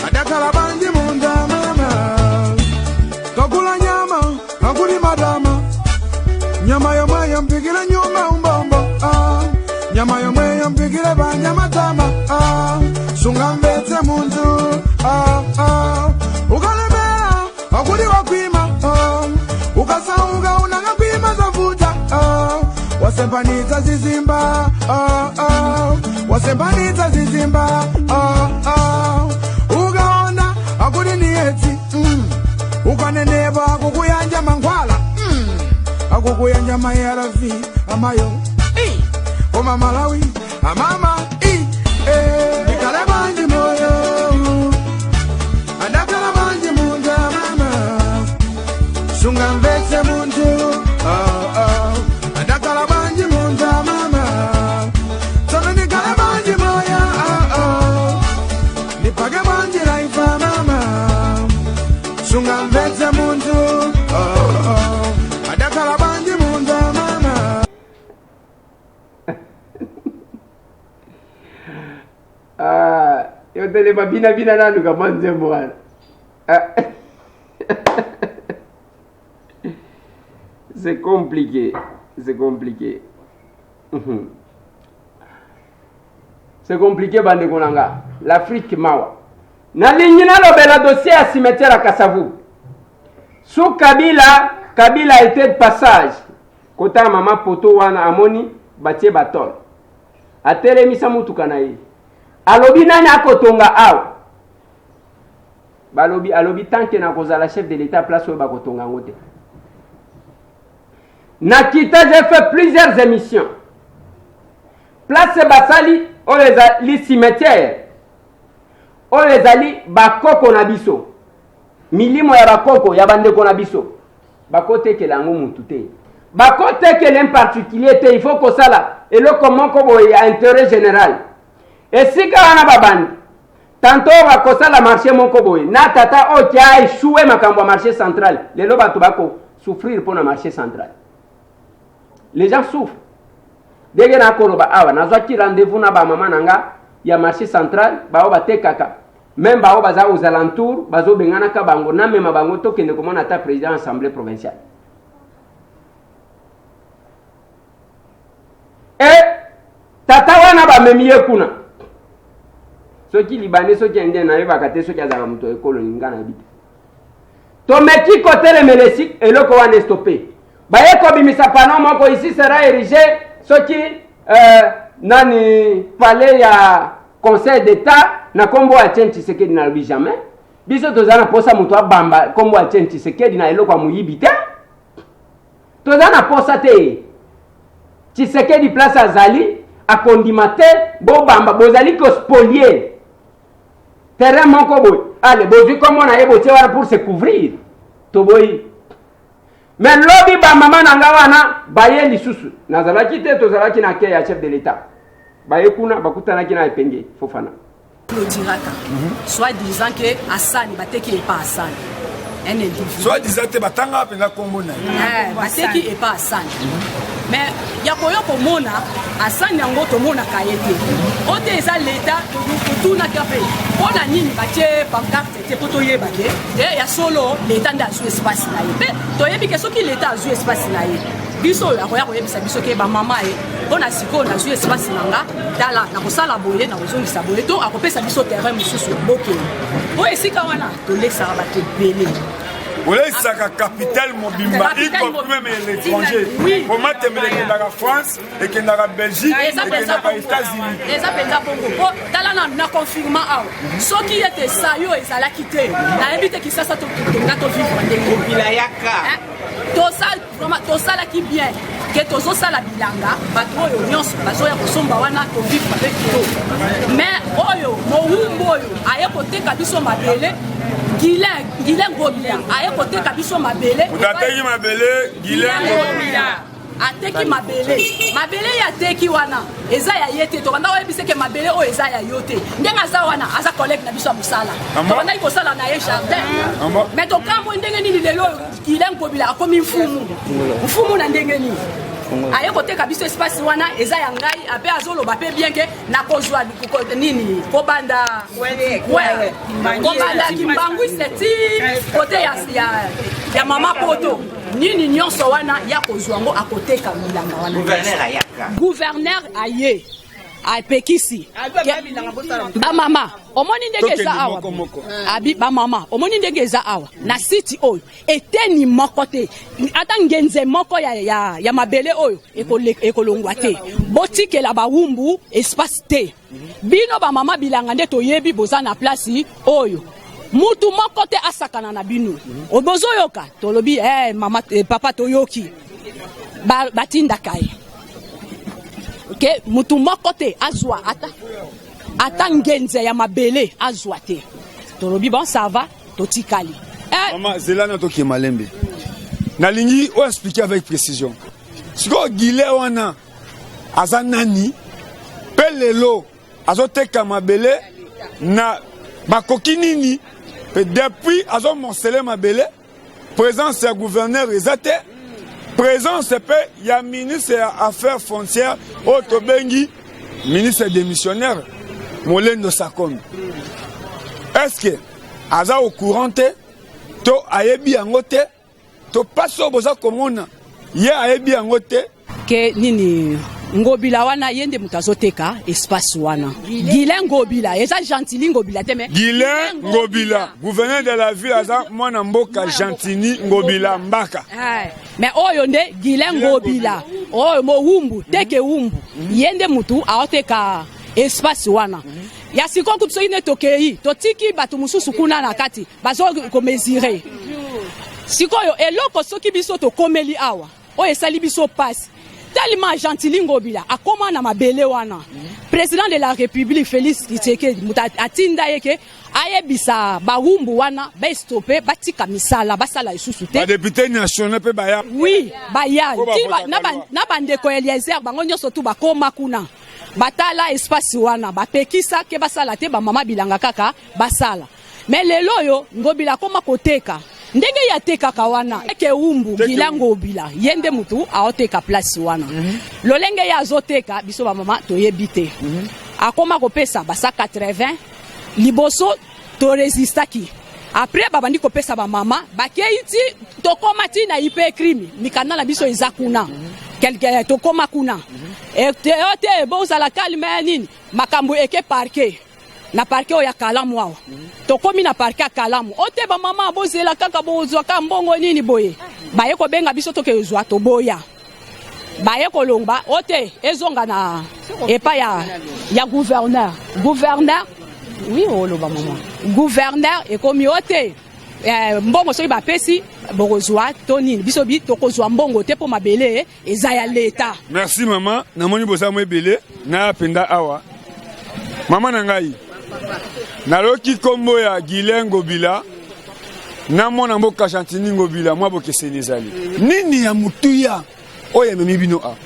adakala banji mundu mama. Kakula nyama, kakuli madama. Nyama yomwe mpigile nyuma umbombo, nyama yomwe mpigile banyama tama. Sungambete mundu, ukalemea, akuli wakwima, ukasauga unanga kwima zavuta, wasempanita zizimba, wasempanita zizimba, ugaona, akuli nieti, ukaneneba, kukuyanja mangwala, akukuyanja mayarafi, amayo, oma Malawi, amama, Sungambete mundu, adakala banji mundu mama. Tana nikala banji moya, nipage banji life mama. Sungambete mundu, adakala banji mundu mama. tele babina bina na luka manze mwana. C'est compliqué. C'est compliqué. C'est compliqué bande konanga. L'Afrique mawa. Na lignina lobela dossier à cimetière à Kasavu. Sous Kabila était de passage. Kota mama poto wana amoni batie batol. Atele misa mutuka na ye. Alobi nani akotonga awa. Alobi tant que na kozala chef de l'état place oyo bakotonga ngote. Nakita, j'ai fait plusieurs émissions. Place basali o les cimetières. O les ali bakoko na biso. Milimo ya bakoko ya bandeko na biso. Bakote ke lango mutute. Bakote ke l'un particulier te il faut que ça et le comment ko ya intérêt général. Et si ka wana babandi tantôt bakosa la marché moko boy na tata o kia échoué makambo marché central. Lelo bato bako souffrir pour le marché central. Les gens souffrent. Dès que na koloba awa nazwaki rendez-vous na ba mama nanga ya marché central ba ba tekaka. Même ba baza aux alentours bazo bengana ka bango na mema bango to kende komona ta président assemblée provinciale. Et tata wana ba memiye kuna. Soki libanais soki indien na yeba kate soki azala muto ekolo ngana bite. To meki côté le melesik et le ko wana stoppé. Baye ko bimisa pano moko ici sera érigé soki nani palais ya conseil d'état na kombo ya Etienne Tshisekedi na lobi jamais. Biso tozana posa muto abamba kombo ya Etienne Tshisekedi na eloko amuyibi te. Tozana posa te. Tshisekedi place azali a condimate bo bamba bozali ko spolier. Terrain moko boy. Allez, bozu comme on a ébauché pour se couvrir. Toboyi. Mais lobby ba mama nanga wana baye lisusu. Nazalaki te tozalaki na ke ya chef de l'état. Baye kuna bakutana kina epenge Fofana. Claudiraka. Soit disant que Hassan bateki est pas Hassan. Un individu. Soit disant que batanga penga kombona. Bateki est pas Hassan. Mais yakoyo komona Hassan yango to mona kayete. Ote eza l'état tout na café. Ona nini batie pancarte te poto yeba ke et ya solo l'état nda sous espace na ye. To yebi ke soki l'état sous espace na ye. Biso akoya koyebisa biso ke ba mama e ona siko na sous espace nanga dala na kosala boye na kozongisa boye to akopesa biso terrain mususu boke. O esika wana to lesa bato belé. Vous avez la capitale Mobimba, y compris même l'étranger. Comment tu me la France et que la Belgique et que les États-Unis. Les appels à Bongo. Dans la confirmation, ce qui était ça, ils allaient quitter. La invité qui s'est sorti de notre vie pour des tout ça là qui bien. Que tous ça la bilanga, bateau union, bateau ya kosomba wana to vivre avec eux. Mais oyo, mo wumbo yo, aye côté kabiso mabele. Guilain Gobila, aye côté kabiso mabele. Utateki mabele, Guilain Gobila. Ateki mabele. Mabele ya teki wana. Eza ya yete to banda oyebise ke mabele o eza ya yote. Ndenga za wana aza collègue na biso musala. To banda iko sala na ye jardin. Mais to kambo ndenge nini lelo Guilain Gobila akomi mfumu. Mfumu na ndenge nini? Aye côté kabiso espace wana eza ya ngai ape azoloba pe bien ke na kozwa nini kobanda kobanda kimbangu seti côté ya mama poto nini nyonso wana ya kozwa ngo akoteka milanga wana gouverneur aye apekisi ba mama omoni ndenge za awa abi ba mama omoni ndenge za awa na city oyo eteni moko te ata ngenze moko ya mabele oyo ekolongwa te botikela ba wumbu espace te bino ba mama bilanga nde toyebi boza na place oyo mutu moko te asakana na bino obozoyoka tolobi mama papa toyoki batinda kai ke mutu moko te azwa ata ngenze ya mabele azwa te tolobi bon ça va totikali maman zelana to ki malembe nalingi o expliquer avec précision siko gile wana azanani pelelo azoteka mabele na bakoki nini depuis azo monsele mabele présence ya gouverneur ezate présence pe ya ministre ya affaires foncières Otobengi ministre démissionnaire Molendo Sakonde est-ce que aza au courant to ayebi yango te to paso boza komona ye ayebi yango te ke nini ngobila wana yende mutazoteka espace wana Guilain Ngobila eza Gentili Ngobila te me Guilain Ngobila gouverneur de la ville aza mwana mboka Gentili Ngobila mbaka mais oyo nde Guilain Ngobila oyo mo wumbu teke wumbu yende mutu aoteka espace wana ya siko kutu soki ne tokei totiki bato mususu kuna na kati bazo ko mesurer sikoyo eloko soki biso to komeli awa oyo esali biso passe tellement Gentili Ngobila akoma na mabele wana président de la république Félix Tshisekedi atinda yeke ayebisa bawumbu wana ba stopper batika misala basala isusu te ba député national pe baya oui baya na bandeko Eliezer bango nyonso tu bakoma kuna batala espace wana bapekisa ke basala te ba mama bilanga kaka basala mais lelo yo Ngobila koma koteka ndenge ya teka kawana eke umbu Guilain Ngobila yende mutu aoteka place wana lolenge ya azoteka biso ba mama toyebite akoma kopesa basa 80 liboso to resistaki après babandi kopesa ba mama bakeiti tokoma ti na ipe crime mikana na biso ezakuna quelque tokoma kuna te boza la calme nini makambo eke parquet na parquet ya Kalamu awa tokomi na parquet Kalamu ote ba mama bozela kaka bozwa ka mbongo nini boye baye ko benga biso toke ezwa to boya baye ko longba ote ezonga na epa ya gouverneur oui olo ba mama gouverneur ekomi ote mbongo soki bapesi bokozwa to nini biso bi tokozwa mbongo te po mabele eza ya leta. Merci maman namoni bosa mo ebele na penda awa mama na ngai naloki kombo ya Guilain Ngobila na mwana mboka Gentili Ngobila mwa bokeseni ezali nini ya mutuya oyo ememi bino a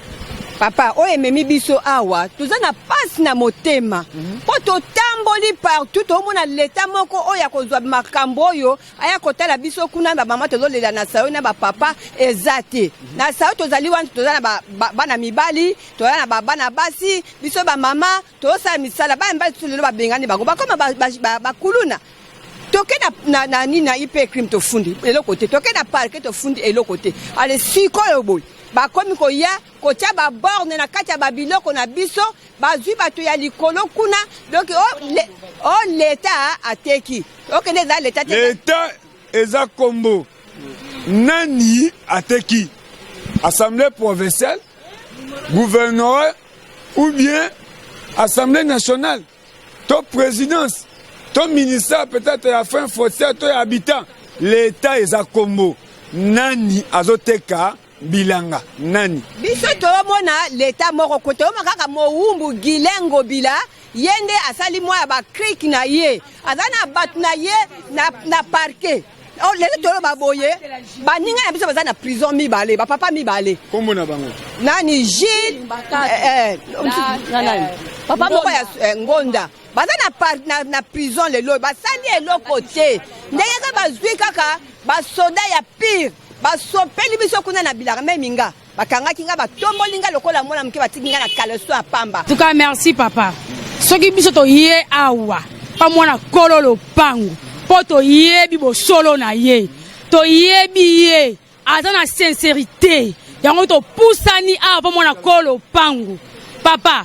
papa oyo ememi biso awa toza na pasi na motema po totamboli partout tomona leta moko oyo akozwa makambo oyo aya kotala biso kuna ba mama tozolela na sayo na ba papa eza te na sayo tozali wana toza na bana mibali toza na bana basi biso ba mama tosala misala ba mbali tulelo babengani bango bakoma bakuluna toke na nina ipe crime to fundi eloko te toke na parquet to fundi eloko te ale sikoyo boy bakomi koya kotia ba borne na kati ya babiloko na biso bazwi bato ya likolo kuna donc leta ateki okende za leta te leta eza kombo nani ateki assemblée provinciale gouverneur ou bien assemblée nationale to présidence to ministère peut-être ya fin foncière to ya habitant leta eza kombo nani azoteka bilanga nani biso tomona leta moko kote omakaka mowumbu Guilain Ngobila yende asali moya ba creek na ye azana batu na ye na parquet o lelo tolo baboye baninga na biso bazana prison mibale ba papa mibale kombo na bango nani Gilles papa moko ya Ngonda bazana na prison lelo basali eloko te ndenge ka bazwi kaka basoda ya pire basopeli biso kuna na bilanga minga bakangaki nga batomboli nga lokola mwana mke batiki nga na kaleso ya pamba. En tout cas merci papa soki biso to ye awa pa mwana kololo pangu po to yebi bo solo na ye to yebi ye aza na sincérité yango to pusani awa pa mwana kololo pangu papa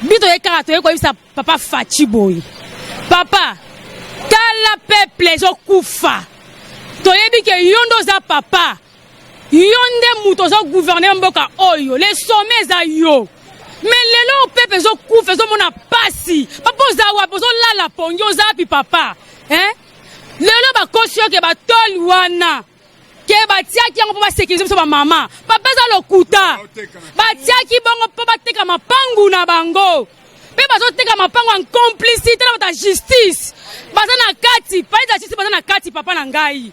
bito ye kaka to ye ko bisa papa Fachi boy papa tala peuple zo kufa toyebi ke yondo za papa yonde muto zo gouverner mboka oyo les sommets za yo mais lelo pepe zo kufa zo mona pasi papa za wa bozo lala ponyo za pi papa lelo ba kosio ke ba tol wana ke ba tiaki yango pa sécuriser biso ba mama papa za lokuta ba tiaki bongo pa bateka mapangu na bango pe bazoteka mapango en complicité na ta justice baza na kati pa ita justice baza na kati papa na ngai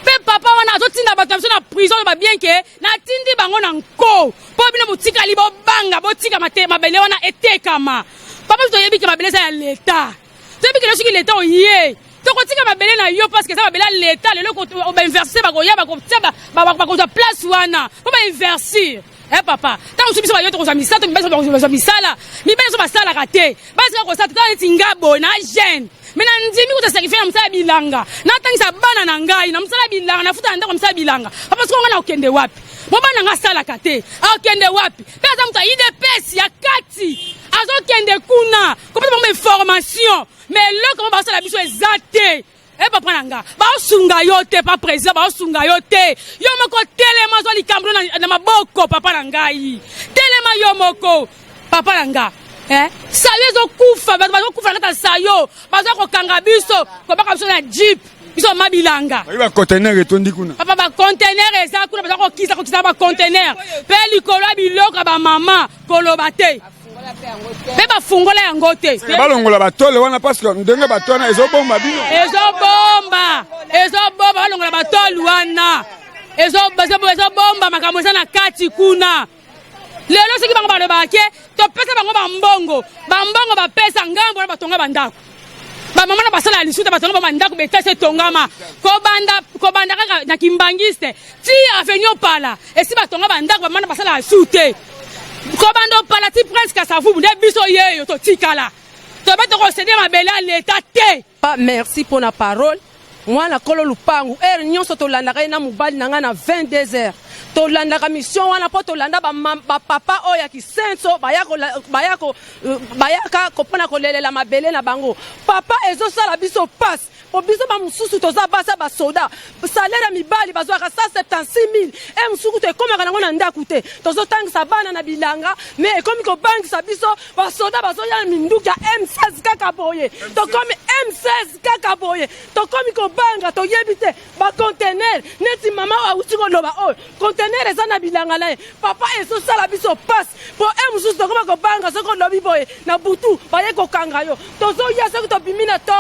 pe papa wana azotinda bato na prison ba bien ke na tindi bango na nko po bino mutika libo banga botika mabele wana etekama papa toyebi ke mabele za ya leta toyebi ke lorsque leta oye tokotika mabele na yo parce que ça mabele leta lelo ko ba inverser ba koya ba ko tsaba ba ko place wana po ba inverser papa tant que biso ba yo to ko misala to biso ba misala mi biso ba sala raté parce que ko sa tata tingabo na jeune Mais na ndimi ko sacrifier na msala bilanga. Na tangisa bana na ngai na msala bilanga na futa ndako msala bilanga. Papa siko ngana okende wapi? Mobana nga sala kate. Okende wapi? Pesa mtu IDPS ya kati. Azokende kuna. Kopata mo information. Mais le comment ba sala biso ezate. Eh papa nanga. Ba osunga yote pa président ba osunga yote. Yo moko telema zo likambo na maboko papa nangai. Telema yo moko papa nanga. Sayo zo kufa bazo kufa na sayo bazo ko kanga biso ko baka biso na jeep biso mabilanga ba conteneur etondi kuna papa ba conteneur eza kuna bazo ko kisa ba conteneur pe likolo biloko ba mama koloba te pe ba fungola yango te ba longola batole wana parce que ndenge batona ezo bomba bino ezo bomba ba longola batole wana ezo bomba makambo na kati kuna. Lelo siki bango balobake to pesa bango bambongo ba pesa ngambo na batonga bandako ba mama na basala lisuta batonga bandako betase tongama ko banda kaka na kimbangiste ti avenio pala esi batonga bandako ba mama basala sute ko bando pala ti presque sa vubu de biso yeyo to tikala to beto ko céder mabele à l'état te. Merci pour la parole. Moi na kolo lupangu nyonso to landaka na mobali nanga na 22h. To landa ka mission wana po to landa ba papa oya ki senso bayaka kopona ko lelela mabele na bango. Papa ezo sala biso passe. Po biso ba mususu to za basa ba soda. Salaire mibali bazwa ka 176,000. Musuku te koma kana ngona ndakute. To zo tangisa bana na bilanga mais comme ko bank sa biso ba soda bazo ya minduka M16 kaka boye. To comme M16 kaka boye. To comme ko banga to yebite ba conteneur neti mama wa utiko loba o conteneur eza na bilanga na papa ezo sala biso passe po mususu to koma ko banga soko lobi boye na butu ba ye ko kanga yo to zo ya soko to bimina to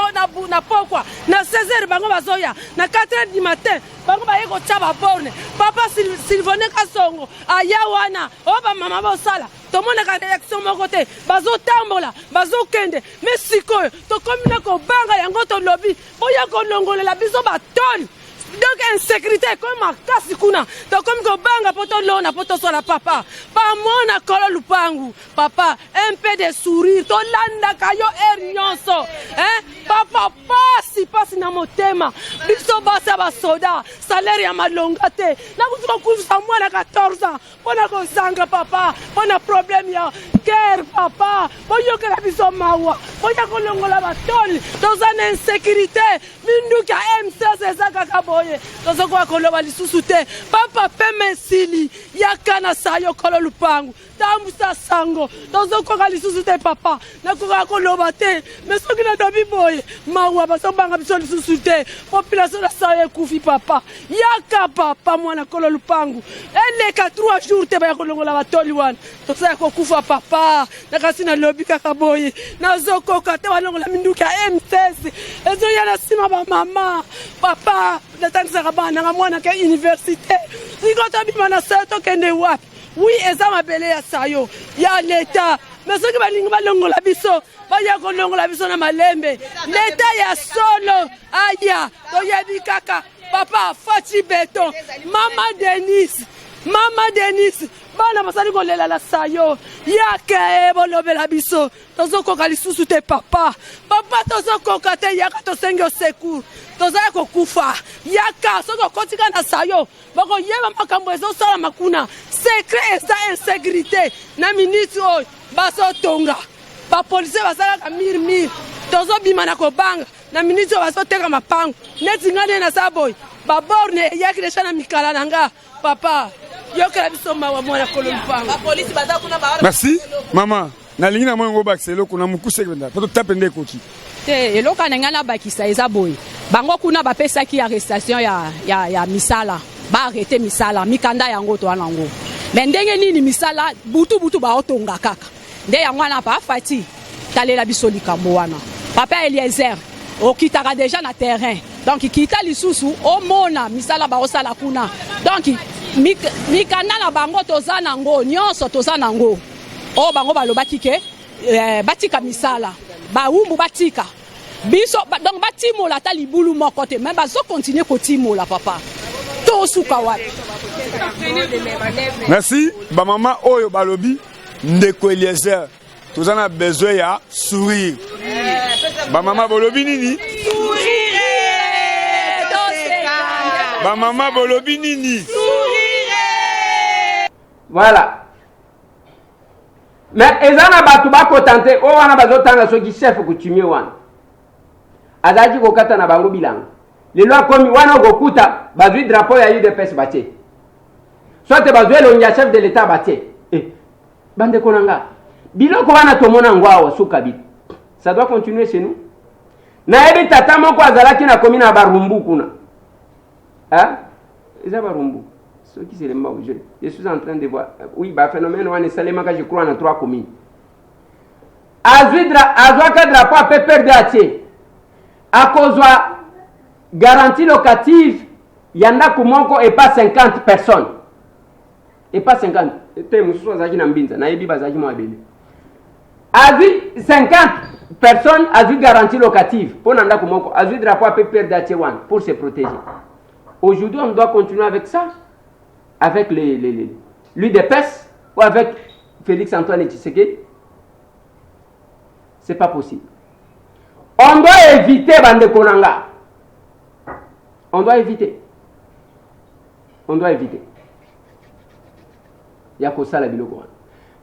na pokwa na 16h bango bazoya na 4h du matin bango ba ye ko chaba borne papa Sylvone Kasongo aya wana o ba mama ba sala to mona ka réaction moko te bazo tambola bazo kende mais sikoyo to komina ko banga yango to lobi boya ko longolela biso ba ton. Donc insécurité comme ma kasi kuna to comme ko banga poto lona poto sola papa pa mona kolo lupangu papa un peu de sourire to landa kayo nyonso papa pasi na motema biso basa ba soda salaire ya malonga te na kutuko kufa mwana 14 ans pona ko sanga papa pona problème ya cœur papa boyo que la biso mawa boya ko longola ba tol to za insécurité minduka M16 ezaka kabo tozo kwa koloba lisusu te papa peme sili yakana sayo kolo lupangu tamusa sango tozo kwa lisusu te papa na kwa koloba te meso kina dobi boy mawa baso banga biso lisusu te population na sayo kufi papa yaka papa mwana kolo lupangu ele ka 3 jours te ba kolongola batoli wana tozo ya kokufa papa na kasina lobi kaka boy na zoko ka te walongola minduka M16 ezo yana sima ba mama papa natangisa bana nga mwana ke université ikota bima na sato kende wapi oui eza mabele ya sayo ya leta mais soki balingi balongola biso baya kolongola biso na malembe leta ya solo aya toyebi kaka papa Fati Beton mama Denise bana basali kolela la sayo yake bolobela biso tozokoka lisusu te papa tozokoka te yaka tosenge secours tozaya kokufa yaka soko kotika na sayo bako yeba makambo ezosala makuna secret eza insécurité na minute oyo bazotonga bapolisie basalaka mir tozobima na kobanga na minute oyo bazoteka mapango neti ngane na saboy baborne yaki desha na mikala nanga papa. Merci maman nalingi na mwango bakselo kuna mukuse kwenda poto tapende koki te eloka nangana bakisa eza boy bango kuna bapesa ki arrestation ya misala ba arrêter misala mikanda yango to anango mais ndenge nini misala butu ba otonga kaka nde yango na pa Fati talela biso likambo wana papa Eliezer okitaka déjà na terrain donc kita lisusu o mona misala ba osala kuna donc mikanda na bango toza nango nyonso toza nango o bango balobaki ke batika misala ba umbu batika biso donc batimola ta libulu moko te mais bazo continuer kotimola papa to suka wapi. Merci ba mama oyo balobi ndeko Eliezer toza na besoin ya sourire Ba maman bolobi nini? Ba maman bolobi nini? Voilà. Mais ezana batu bako tante o wana bazotanga soki chef coutumier wana. Azaji kokata na bango bilanga. Lelo akomi wana gokuta bazui drapeau ya UDPS batie. Soit bazui longia chef de l'état batie. Bande konanga. Biloko wana tomona ngwao suka bit. Ça doit continuer chez nous. Na ebi tata moko azalaki na komi na barumbu kuna. Hein? Eza barumbu. Ce qui c'est le mot. Je suis en train de voir. Oui, bah phénomène wana salema ka je crois na 3 communes. Azwa ka drapeau a peut perdre atie. Akozwa garantie locative yanda kumoko et pas 50 personnes. Et pas 50. Te mususu azaki na mbinza na yebi bazaki mo abele. Azi 50 personnes azi garantie locative pour nanda kumoko azi drapeau peut perdre atie wan pour se protéger. Aujourd'hui, on doit continuer avec ça, avec l'UDPS ou avec Félix Antoine Tshisekedi. C'est pas possible. On doit éviter Bande Konanga. On doit éviter. On doit éviter. Yako sala biloko.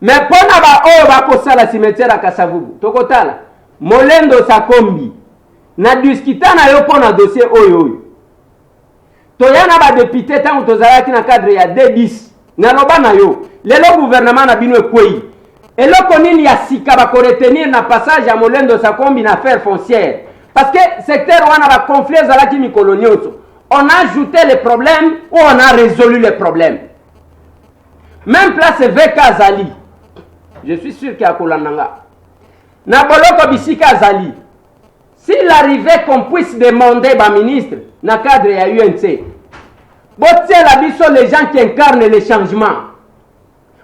Mais pona ba o ba ko sala cimetière à Kasavubu. Tokotala. Molendo Sakombi. Na discuter na yo pona dossier oyo. Toyana ba député tant tozalaki na cadre ya D10. Na loba na yo. Lelo gouvernement na bino ekwei. Eloko nini ya sika ba ko retenir na passage ya Molendo Sakombi na affaire foncière. Parce que secteur wana ba conflit zalaki mikolo nyonso. On a ajouté les problèmes ou on a résolu les problèmes. Même place VK Zali. Je suis sûr qu'il y a Kolandanga. Na boloko bisika Zali. S'il arrivait qu'on puisse demander ba ministre na cadre ya UNC. Botie la biso les gens qui incarnent les changements.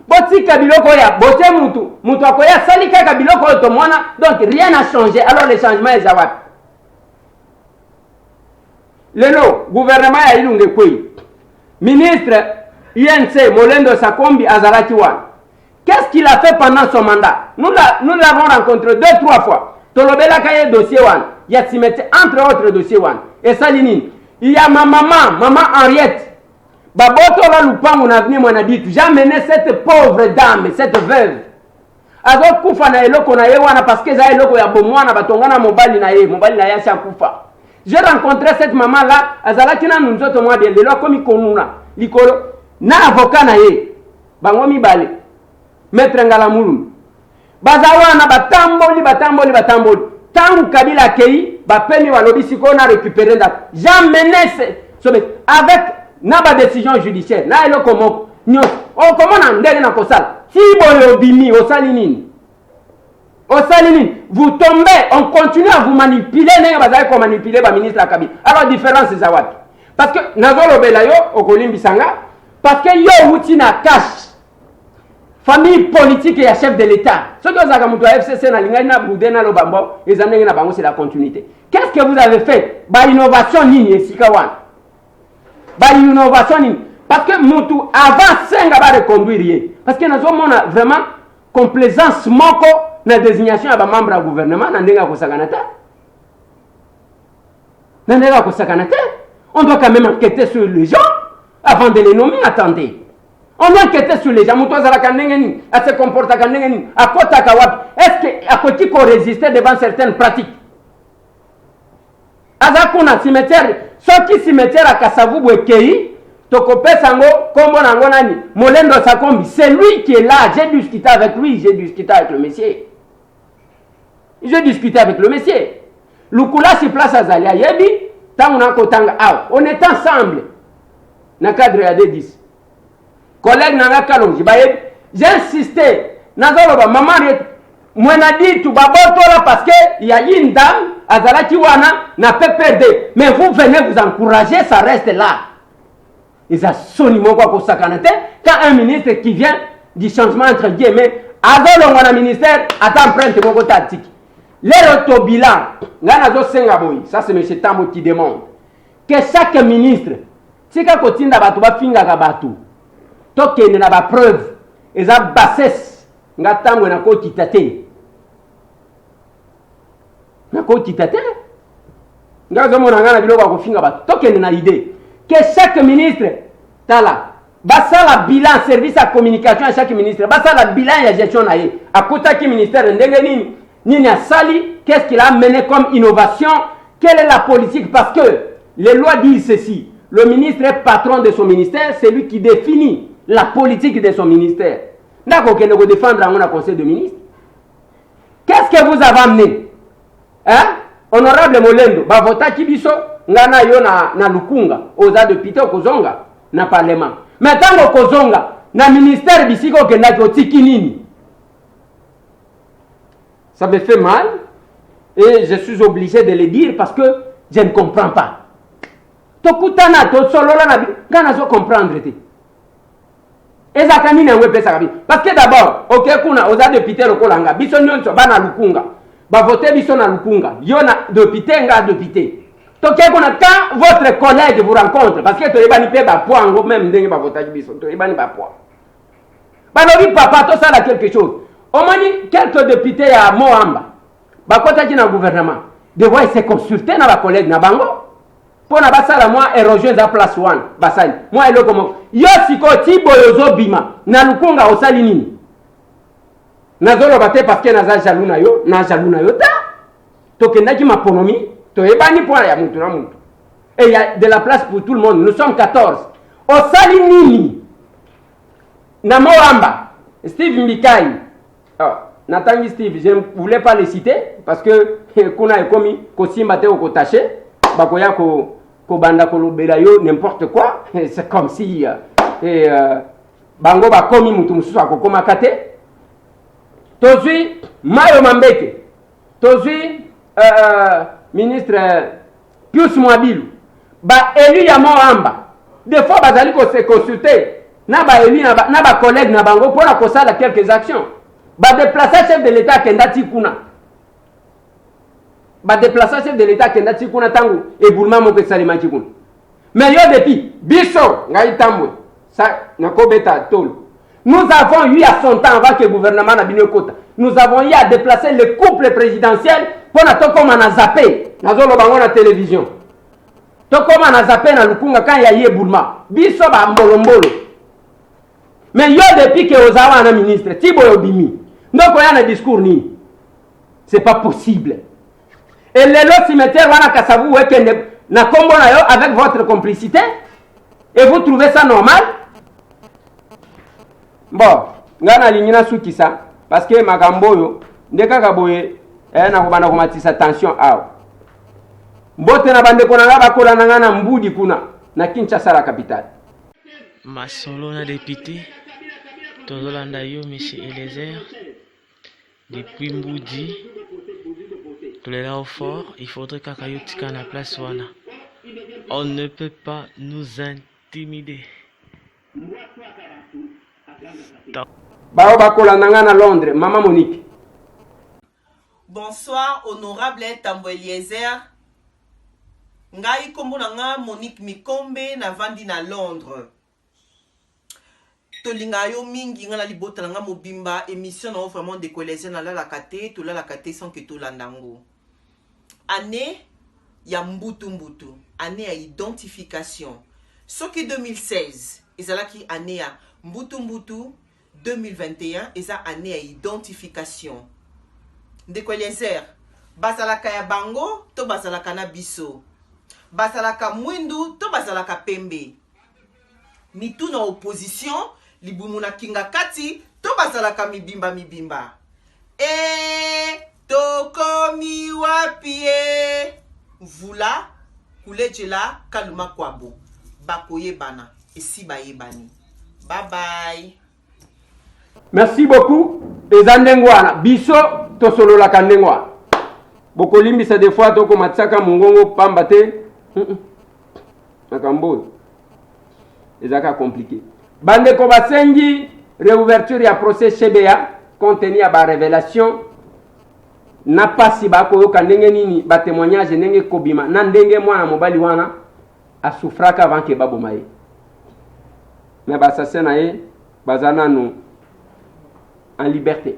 Botie kabiloko ya botie mutu akoya salika kabiloko to mwana donc rien n'a changé alors les changements est zawat. Lelo gouvernement ya ilunge kwei. Ministre UNC Molendo Sakombi azalaki wan. Qu'est-ce qu'il a fait pendant son mandat? Nous l'avons rencontré 2-3 fois. Tolobela kaye dossier wan. Il y a entre autres dossiers wan. Et Salinine. Il y a ma maman Henriette. Baboto la lupangu na venu mwana ditu. J'ai amené cette pauvre dame, cette veuve. Azo kufa na eloko na ye wana parce que za eloko ya bomwana batongana mobali na ye asha kufa. J'ai rencontré cette maman là, azalaki na nzoto mwa bien lelo komi konuna. Likolo na avocat na ye. Bango mibale. Maître Ngala Mulundu. Bazawana batamboli. Tangu Kabila kei, bapeni walobisi ko na récupérer nda. Jamais avec naba décision judiciaire. Na elo komoko. Nyo. O komona ndenge na kosala. Si boyo bimi osali nini? Vous tombez, on continue à vous manipuler, n'est pas qu'on manipuler ba ministre la Kabila. Alors différence c'est wapi? Parce que nazolo belayo okolimbi sanga parce que yo wuti na cash. Famille politique et chef de l'État. Ce que vous avez fait, FCC, c'est la continuité. Qu'est-ce que vous avez fait? Innovation nini sikawan. Innovation nini. Parce que Moutou, avant 5 ans de conduire, parce que nous avons vraiment complaisance moko na désignation à membre du gouvernement, on doit quand même enquêter sur les gens avant de les nommer. Attendez. On doit enquêter sur les gens. À se comporter à kota kawapi. Est-ce que à côté qu'on résistait devant certaines pratiques? Azakuna cimetière, soki cimetière à Kasavubu et Kei, Tokope Sango, Kombo Nangonani, Molendo Sakombi, c'est lui qui est là. J'ai discuté avec lui, j'ai discuté avec le monsieur. Lukula si place à Zalia Yebi, Tanguna Kotanga Aw. On est ensemble. Dans le cadre de 10. Collègue Nanga Kalonji, j'ai insisté. Nazoloba, maman, moi n'a dit tout babotola parce qu'il y a une dame, Azalaki Wana, n'a pas perdu. Mais vous venez vous encourager, ça reste là. Ils ont sonné mon quoi pour sakanate. Quand un ministre qui vient du changement entre guillemets, Azolo Wana ministère, attends, prendre mon côté tactique. Les bilan, ça c'est M. Tambo qui demande que chaque ministre, si quand on a batu bafinga kabatu, tokene na ba preuve, eza bassesse, ngatamwe na koti tate. nako titete ngazo mona ngana biloko ko finga ba tokende na idée que chaque ministre tala basa la bilan service à communication à chaque ministre basa la bilan ya gestion na ye akota ki ministère ndenge nini asali, qu'est-ce qu'il a mené comme innovation, quelle est la politique, parce que les lois disent ceci, le ministre est patron de son ministère, c'est lui qui définit la politique de son ministère. D'accord, qu'il ne défendre un conseil de ministre. Qu'est-ce que vous avez amené? Hein? Honorable Molendo, bavota kibiso, ngana yo na lukunga, oza de pite kozonga, na parlement. Maintenant kozonga, na ministère bisiko kenda kotiki nini? Ça me fait mal, et je suis obligé de le dire parce que je ne comprends pas. Tokutana, to solo la ngana zo comprendre te. Parce que d'abord, ok, kuna oza député lokolanga, biso nyonso bana lukunga, ba voter biso na lukunga, yo na député nga député. Donc quand votre collègue vous rencontre, parce que to ebani pe ba poango même ndenge ba voter biso, to ebani ba poa. Ba lobi papa to sala quelque chose. Au moins quelques députés à Moamba, ba kota ki na gouvernement, devoir se consulter na ba collègue na bango. Pour na basala moi érosion za place 1 basali moi eloko moko yo siko tibo yozo bima na lukunga osali nini nazolo bate parce que naza jaloux na yo ta to kendaki maponomi to ebani pour ya mutu na mutu et il y a de la place pour tout le monde, nous sommes 14 osali nini na Moamba Steve Mbikai natangi Steve, je ne voulais pas le citer parce que kuna ekomi kosimba te okotaché bakoya ko banda kolobela yo n'importe quoi, c'est comme si bango bakomi mutu mususu akokoma kate. Tozui Mayo Mambeke, tozui ministre Pius Mwabilu, ba élu ya Moamba. Des fois bazali ko se consulter na ba élu na ba collègue na bango pour ko sala quelques actions. Ba déplacer chef de l'État kendati kuna. Ba déplacer chef de l'État kendati kuna tangu ebulma mo ke salima tikuna. Mais yo depuis biso ngai tambwe ça nakobeta tol. Nous avons eu à son temps avant que le gouvernement n'a bien kota. Nous avons eu à déplacer le couple présidentiel pour na to comme na zappé na zolo bango na télévision. To comme na zappé na lukunga quand ya yebulma. Biso ba mbolombolo. Mais yo depuis que ozawa na ministre Tibo Obimi. Donc il y a un discours ni. C'est pas possible. Et les lots cimetières wana kasavu wekende na kombo na yo avec votre complicité et vous trouvez ça normal? Bon, ngana lingina suki ça parce que makambo yo ndeka kaboye na kubanda kumatisa tension aw. Mbote na bande kona ngaba kola na ngana mbudi kuna na Kinshasa la capitale. Masolo na député tozolanda yo monsieur Eliezer depuis Mboudi tolela au fort, il faudrait qu'Akayotika na place wana. On ne peut pas nous intimider. Londres, Maman Monique. Bonsoir, honorable Tambo Eliezer. Ngai kombo nanga Monique Mikombe na vandi na Londres. Tolinga yo mingi nga na libota nga mobimba émission na vraiment décollé na la kate to la kate sans que to landango. Année ya mbutu année ya identification. Soki 2016 ezalaki année ya mbutu 2021 eza année ya identification. Ndeko Eliezer basalaka ya bango to basalaka na biso. Basalaka mwindu to basalaka pembe. Mitu na opposition libumu na kinga kati to basalaka mibimba tokomi wapie vula kulejela kaluma kwabo bakoyebana esi bayebani. Bye bye. Merci beaucoup. Ezandengwana biso to solo la kandengwa. Bokolimbisa des fois to komatsaka mungongo pambate. Makambo. Ezaka compliqué. Bande ko basengi réouverture ya procès CBA contenu ya ba révélation na pasi ba ko yoka ndenge nini ba témoignage ndenge kobima na ndenge mwana mobali wana asufraka avant que baboma ye. Mais ba sasa na ye bazana no en liberté.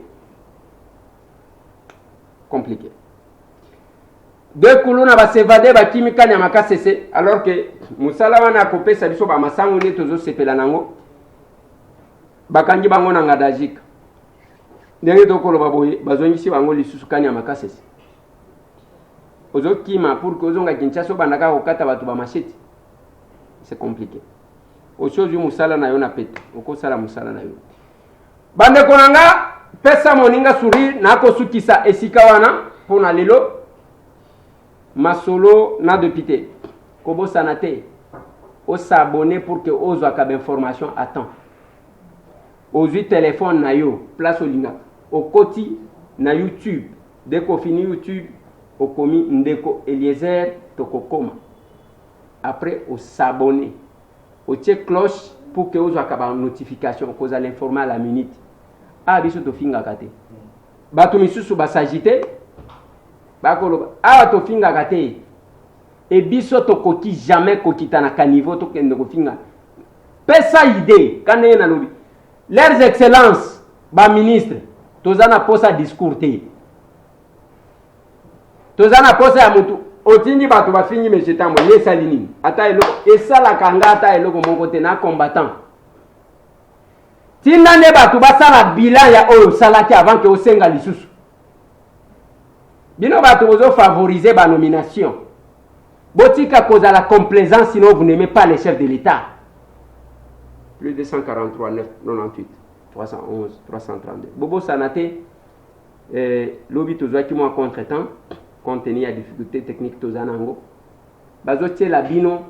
Compliqué. de kuluna ba s'évader ba kimika nya makasese alors que musala wana kopesa biso ba masango ne tozo sepela nango bakangi bango na ngadajika ndenge tokolo baboye bazongisi bango lisusu kanya makasese ozo kima pour que ozonga Kinshasa bandaka kokata batu ba machete c'est compliqué osozi musala na yo na pete okosala musala na yo bande konanga pesa moninga suri na kosukisa esika wana pona lelo masolo na député kobo sanate o s'abonner pour que ozwa ka information à temps ozwi téléphone na yo place olinga okoti na YouTube dès qu'on finit YouTube okomi Ndeko Eliezer tokokoma après o s'abonner o check cloche pour que ozwa ka ba notification cause à l'informer à la minute a biso to finga kate bato misusu basagite bakoloba a to finga kate et biso to koki jamais kokita na kaniveau to kende ko finga pesa idée kané na lobi leurs excellences ba ministre tozana posa discours te tozana posa ya mutu otindi bato bafingi meshetambo yesa linini ata elo esala kanga ata elo ko mongo te na combattant tinda ne bato basala bilan ya oyo salaki avant que osenga lisusu bino bato bozo favoriser ba nomination botika koza la complaisance sinon vous n'aimez pas les chefs de l'État. Plus de 143 9 98 311 332 bobo sanate lobi tozwaki mo contre-temps compte tenu ya difficulté technique tozanango bazotie la bino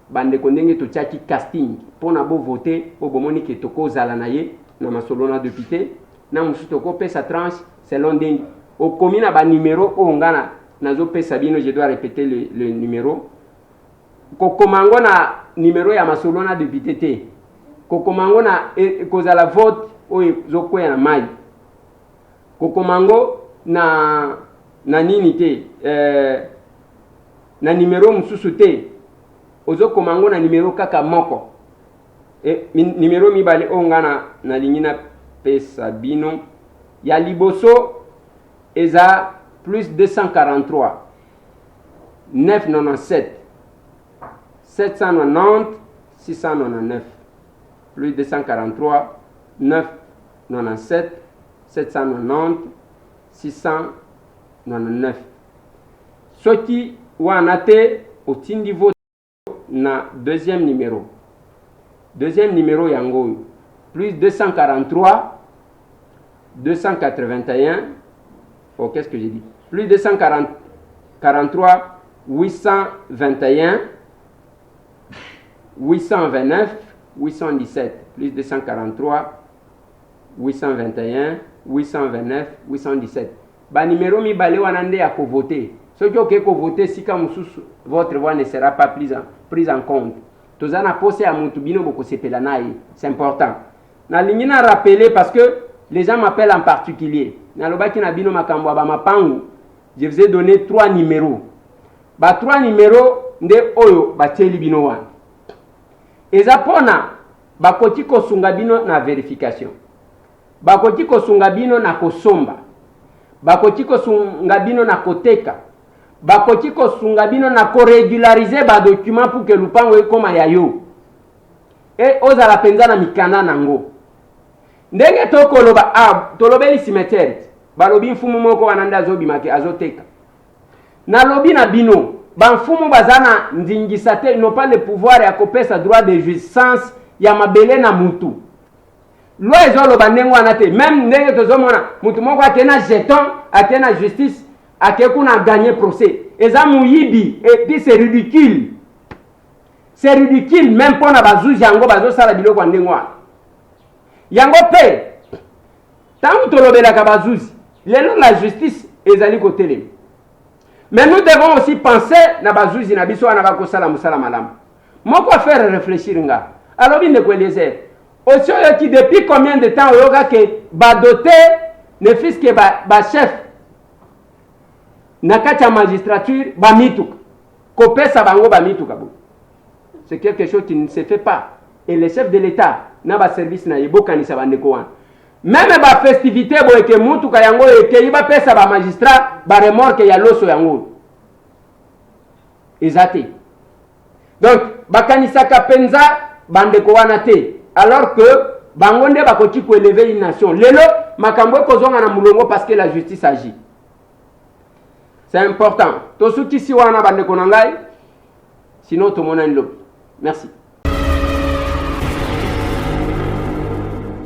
bande kondenge to tchaki casting pona bo voter po bomoni ke toko zala na ye na masolo na député na musu toko pesa tranche selon ndenge o komina ba numéro o ngana nazo pesa bino je dois répéter le numéro kokomango na numéro ya masolo na député te kokomango na kozala vote o zokwea na mai kokomango na nini te na numéro mususu te ozo komango na numéro kaka moko numéro mibale ongana na lingina pesa bino ya liboso eza plus 243 997 790 699 plus 243 997 790 699 soki wana te otindi vote na deuxième numéro yango plus 243 281 oh qu'est-ce que j'ai dit plus 243 821 829 817 plus 243 821 829 817 ba numéro mi balé wana nde ya ko voter soki oké ko voter sika mususu votre voix ne sera pas prise en compte tozana posé à mutu bino boko sepela nayi c'est important na lingina rappeler parce que les gens m'appellent en particulier na lobaki na bino makambo ba mapangu je vous ai donné 3 numéros ba 3 numéros nde oyo ba teli bino wana eza pona bakoti kosunga bino na vérification bakoti kosunga bino na kosomba bakoti kosunga bino na koteka bakoti kosunga bino na korégulariser ba document pour que lupango ekoma ya yo et ozala penza na mikanda nango ndenge tokoloba tolobeli cimetière balobi mfumu moko wananda azobimake azoteka na lobi na bino bamfumu bazana ndingisa te no pas le pouvoir ya kopesa droit de jouissance ya mabele na mutu loi ezoloba ndenge wana te même ndenge tozomona mutu moko akena jeton akena justice akekuna gagner procès eza muyibi et puis c'est ridicule même pona bazuzi yango bazosala biloko ndenge wana yango pe tangu tolobelaka bazuzi lelo la justice ezali kotelema mais nous devons aussi penser na bazuzi na biso wana bakosala musala malamu moko faire réfléchir nga alors bien Ndeko Eliezer aussi qui depuis combien de temps oyoka ke badoté ne fils que ba chef na kati ya magistrature bamituka kopesa bango bamituka bo c'est quelque chose qui ne se fait pas et les chefs de l'État na ba service na yebokanisa bandeko wana même ba festivité boye ke mutuka yango ekei ba pesa ba magistrat ba remorque ya loso yango ezate. Donc bakanisaka penza bandeko wana te, alors que bangonde bakoti ko élever une nation. Lelo makambo kozonga na mulongo parce que la justice agit. C'est important. Tosuki si wana bandeko nangai, sinon to mona nlobi. Merci.